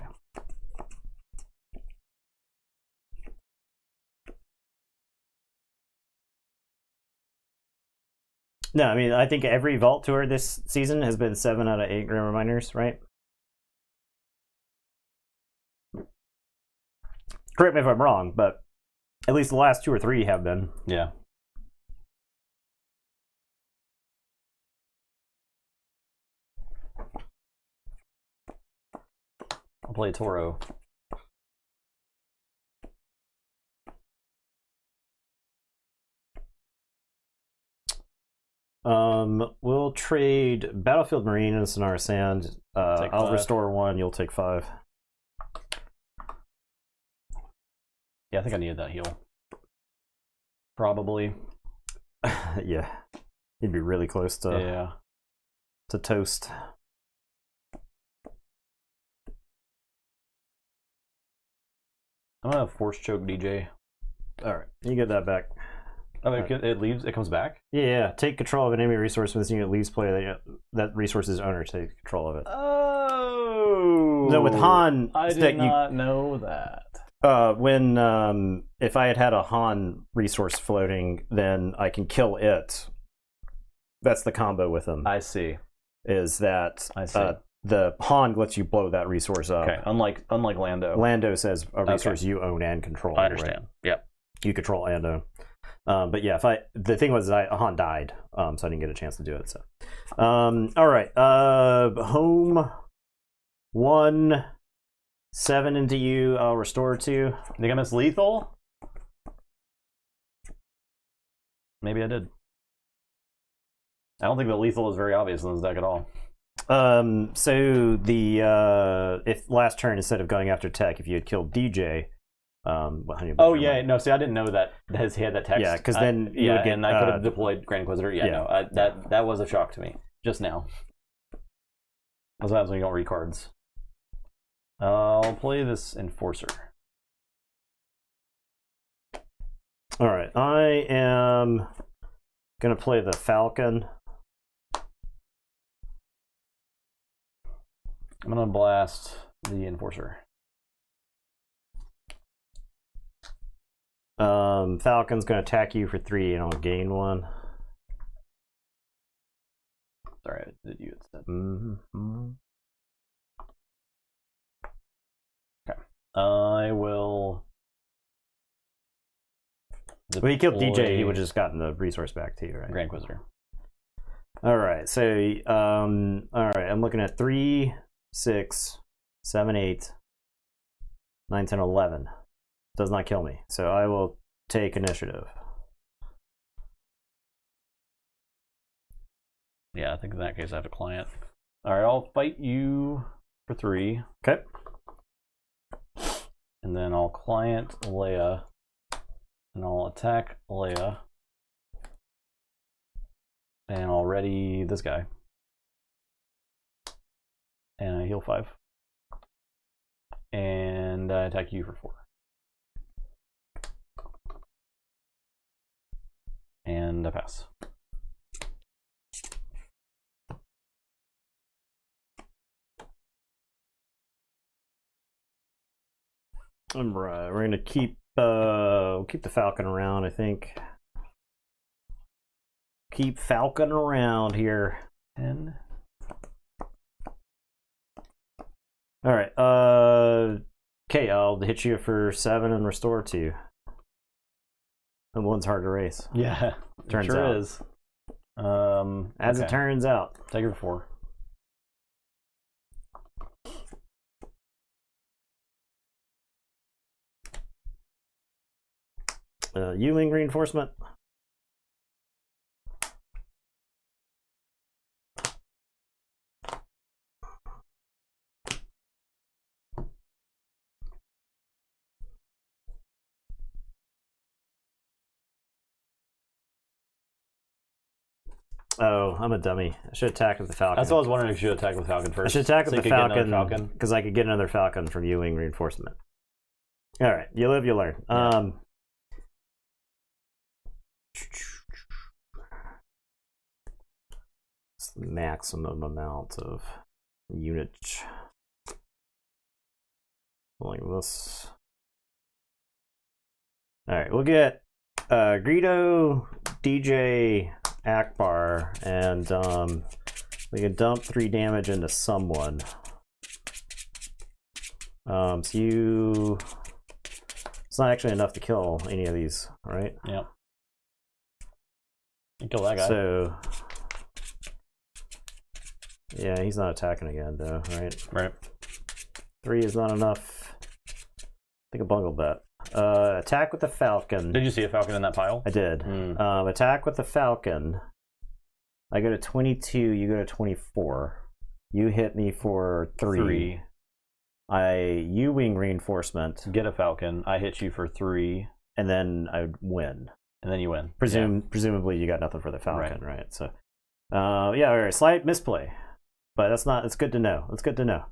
No, I mean I think every Vault Tour this season has been 7 out of 8 Grim Reminders, right? Correct me if I'm wrong, but at least the last 2 or 3 have been. Yeah. I'll play Toro. We'll trade Battlefield Marine and Sonara Sand. I'll 5. restore 1. You'll take 5. Yeah, I think I needed that heal. Probably. Yeah, you'd be really close to toast. I'm gonna force choke DJ. All right, you get that back. Oh, it leaves. It comes back. Yeah. Take control of an enemy resource when this unit leaves play. That resource's owner takes control of it. Oh. So with Han, I did not know that. When if I had a Han resource floating, then I can kill it. That's the combo with him. I see. Is that I see. The Han lets you blow that resource up. Okay, unlike Lando. Lando says a resource you own and control. I understand. Right? Yep. You control and own. But yeah, the thing was Han died, so I didn't get a chance to do it. So, all right, home 1, 7 into you. I'll restore 2. Think I missed lethal? Maybe I did. I don't think the lethal is very obvious in this deck at all. So the if last turn instead of going after tech, if you had killed DJ. Oh yeah, no. See, I didn't know that he had that text. Yeah, because then you would get. And I could have deployed Grand Inquisitor. Yeah, no, that was a shock to me just now. That's what happens when you don't read cards. I'll play this Enforcer. All right, I am gonna play the Falcon. I'm gonna blast the Enforcer. Falcon's gonna attack you for 3 and I'll gain 1. Sorry, I did you instead. Mm-hmm. Okay. I will. When he killed DJ, he would have just gotten the resource back to you, right? Grand Inquisitor. All right, so all right, I'm looking at 3, 6, 7, 8, 9, 10, 11. Does not kill me, so I will take initiative. Yeah, I think in that case I have a client. All right, I'll fight you for 3. Okay. And then I'll client Leia. And I'll attack Leia. And I'll ready this guy. And I heal 5. And I attack you for 4. And I pass. All right, we're gonna keep we'll keep the Falcon around. I think keep Falcon around here. 10. All right. Okay, I'll hit you for 7 and restore 2. And 1's hard to race. Yeah, turns sure out. is. As it turns out. Take her for 4. U-wing reinforcement. Oh, I'm a dummy. I should attack with the Falcon. That's what I was wondering if you should attack with Falcon first. I should attack with so the Falcon because I could get another Falcon from U-wing reinforcement. All right, you live, you learn. Yeah. It's the maximum amount of units. Like this. All right, we'll get Greedo, DJ, Akbar, and we can dump 3 damage into someone. So you... It's not actually enough to kill any of these, right? Yep. You kill that guy. So... Yeah, he's not attacking again, though, right? Right. 3 is not enough. I think I bungled that. Attack with the Falcon. Did you see a Falcon in that pile? I did. Attack with the Falcon. I go to 22, you go to 24. You hit me for 3. You wing reinforcement. Get a Falcon. I hit you for 3. And then I win. And then you win. Presumably you got nothing for the Falcon, right? So, yeah, all right, slight misplay. But it's good to know. It's good to know.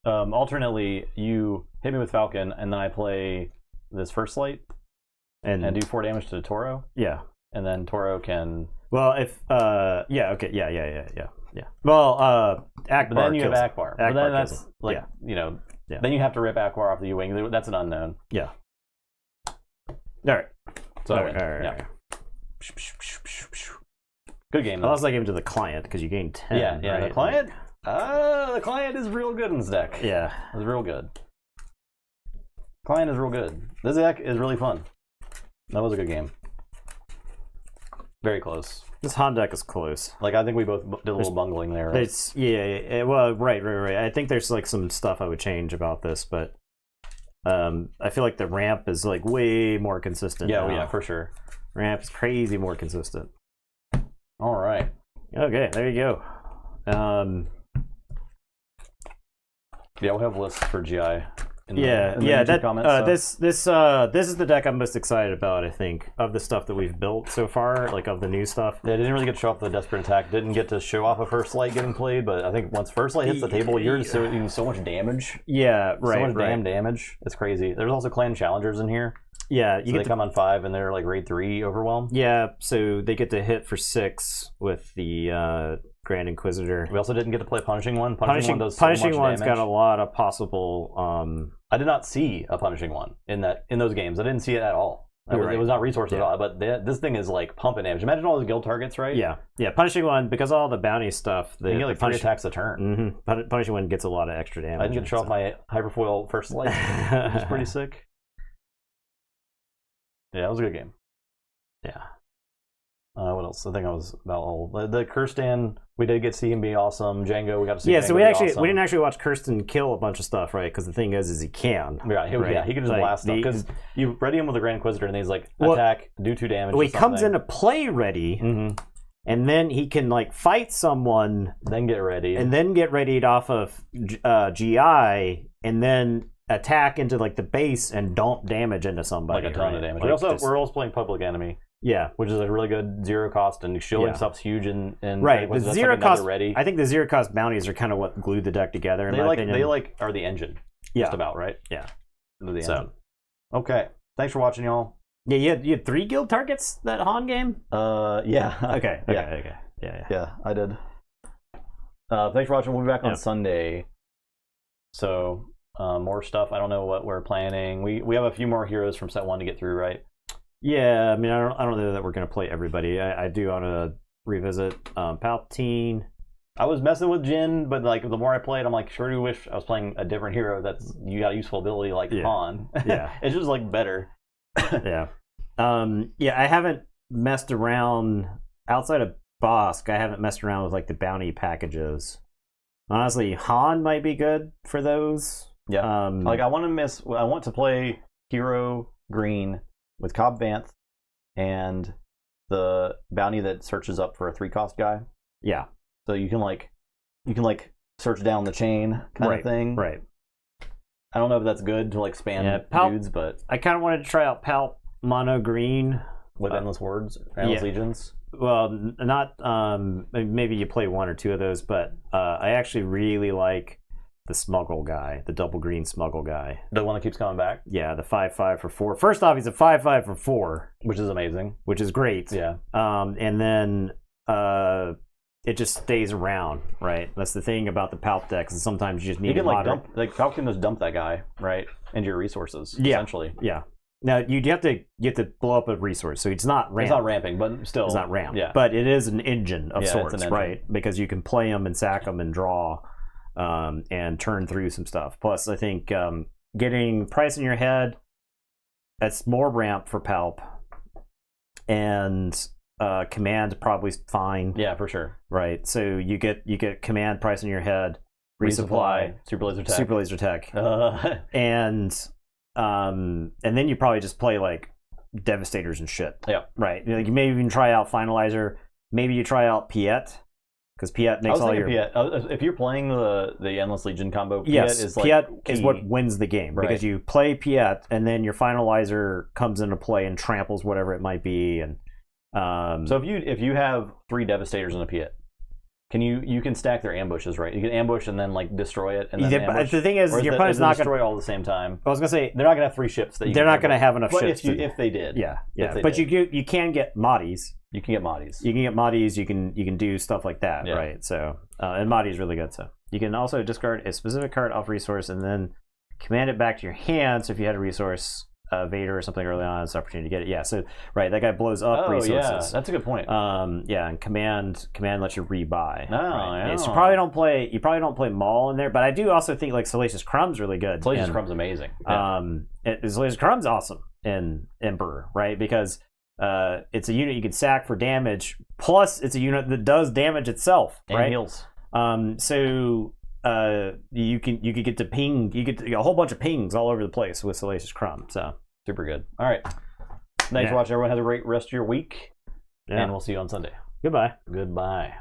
Alternately, you hit me with Falcon, and then I play this first light and do 4 damage to the Toro. Yeah. And then Toro can... Well, if... yeah, okay, yeah. Well, Akbar. But then you have kills Akbar. But then that's, like, you know... Yeah. Then you have to rip Akbar off the U-Wing. That's an unknown. Yeah. All right. So all right. Yeah. Good game, though. I lost that game to the client, because you gained 10, Yeah, right? the client... the client is real good in this deck. Yeah. It's real good. Client is real good. This deck is really fun. That was a good game. Very close. This Han deck is close. Like, I think we both did a little bungling there. Right? It's well, right. I think there's like some stuff I would change about this, but I feel like the ramp is like way more consistent. Yeah, now. yeah, for sure. Ramp is crazy more consistent. All right. Okay, there you go. Yeah, we'll have lists for GI. In the that comments, this is the deck I'm most excited about. I think of the stuff that we've built so far, like of the new stuff. Yeah, didn't really get to show off the Desperate Attack. Didn't get to show off a First Light getting played, but I think once First Light hits the table, you're doing so much damage. Yeah, right. So much damn damage. It's crazy. There's also Clan Challengers in here. Yeah, they come on 5 and they're like raid 3 overwhelm. Yeah, so they get to hit for 6 with the Grand Inquisitor. We also didn't get to play Punishing One. Punishing One does so Punishing much One's damage. got a lot of possible. I did not see a Punishing One in those games. I didn't see it at all. It was not resourced at all. But this thing is like pumping damage. Imagine all those guild targets, right? Yeah. Punishing One, because of all the bounty stuff. You get like 3 attacks a turn. Mm-hmm. Punishing One gets a lot of extra damage. I didn't get to show off my Hyperfoil First Light, which is pretty sick. Yeah, it was a good game. Yeah. What else? I think I was about all the Kirsten. We did get to see him be awesome. Django, we got to see. Yeah, Django so awesome. we didn't actually watch Kirsten kill a bunch of stuff, right? Because the thing is he can. Yeah, he can just blast stuff because you ready him with a Grand Inquisitor and he's like attack, do 2 damage. Well, he comes into play ready, and then he can like fight someone, then get ready, and then get readied off of GI, and then attack into like the base and dump damage into somebody. Like a ton of damage. Like we're also playing Public Enemy. Yeah, which is a really good 0 cost, and shielding stuff's huge. And right, the 0 cost. Ready. I think the 0 cost bounties are kind of what glued the deck together. In my opinion. They are the engine. Yeah, just about right. Yeah, the engine. Okay, thanks for watching, y'all. Yeah, you had 3 guild targets that Han game. Yeah. Okay. Yeah, I did. Thanks for watching. We'll be back on Sunday. So more stuff. I don't know what we're planning. We have a few more heroes from set 1 to get through, right? Yeah, I mean, I don't know that we're going to play everybody. I do want to revisit Palpatine. I was messing with Jin, but like the more I played, I'm like, sure do wish I was playing a different hero that's you got a useful ability like Han. Yeah, it's just like better. Yeah, I haven't messed around outside of Bosk. I haven't messed around with like the bounty packages. Honestly, Han might be good for those. Yeah, like I want to play Hero Green with Cobb Vanth and the bounty that searches up for a 3-cost guy. Yeah. So you can search down the chain kind of thing. Right. I don't know if that's good to like spam dudes, but I kind of wanted to try out Palp Mono Green with Endless Words, Endless Legions. Well, not maybe you play 1 or 2 of those, but I actually really like the smuggle guy, the double green smuggle guy. The one that keeps coming back, Yeah, the 5/5 for 4. First off, he's a 5/5 for 4, which is amazing. which is great. Yeah. And then it just stays around, right? That's the thing about the Palp decks. Is sometimes you just need You can to like dump, like Palp can just dump that guy right into your resources. Yeah. Essentially, Yeah. Now you have to blow up a resource, so it's not ramped. it's not ramping, but still, It's not ramped. Yeah. But it is an engine of Yeah, it's an sorts, engine. right? Because you can play them and sack them and draw, and turn through some stuff. Plus, I think getting price in your head, that's more ramp for Palp, and command probably fine. Yeah, for sure. Right. So you get command price in your head, resupply, super laser tech, super laser tech, and then you probably just play like devastators and shit. Yeah. Right. Like you maybe even try out finalizer. Maybe you try out Piet, because Piet makes all your. Piet. If you're playing the Endless Legion combo, Piet Yes, is like Piet is key. what wins the game, Right. because you play Piet and then your finalizer comes into play and tramples whatever it might be, and So if you have 3 devastators in a Piet, you can stack their ambushes, right? You can ambush and then like destroy it, and then but ambush. the thing is, Or your it- opponent's it not going. destroy all at the same time. I was gonna say They're not gonna have 3 ships that you they're can not going to ambush. have enough But ships. if they did, Yeah. they But did. you can get Mahdi's. you can get Mahdi's. You can get Mahdi's. You can do stuff like that, Yeah. right? So and Mahdi is really good. So you can also discard a specific card off resource and then command it back to your hand. So if you had a resource, Vader or something early on, it's an opportunity to get it. Yeah. So right, that guy blows up Oh yeah, resources. that's a good point. Yeah, and command lets you rebuy. Oh, right? yeah. So you probably don't play Maul in there, but I do also think like Salacious Crumb's really good. Salacious And, Crumb's amazing. Yeah. Salacious Crumb's awesome in Emperor, right? Because it's a unit you can sack for damage. Plus, it's a unit that does damage itself, And right? heals. So you could get to ping. You get a whole bunch of pings all over the place with Salacious Crumb. So Super good. All right. Thanks Yeah. for watching. Everyone has a great rest of your week, yeah. and we'll see you on Sunday. Goodbye. Goodbye.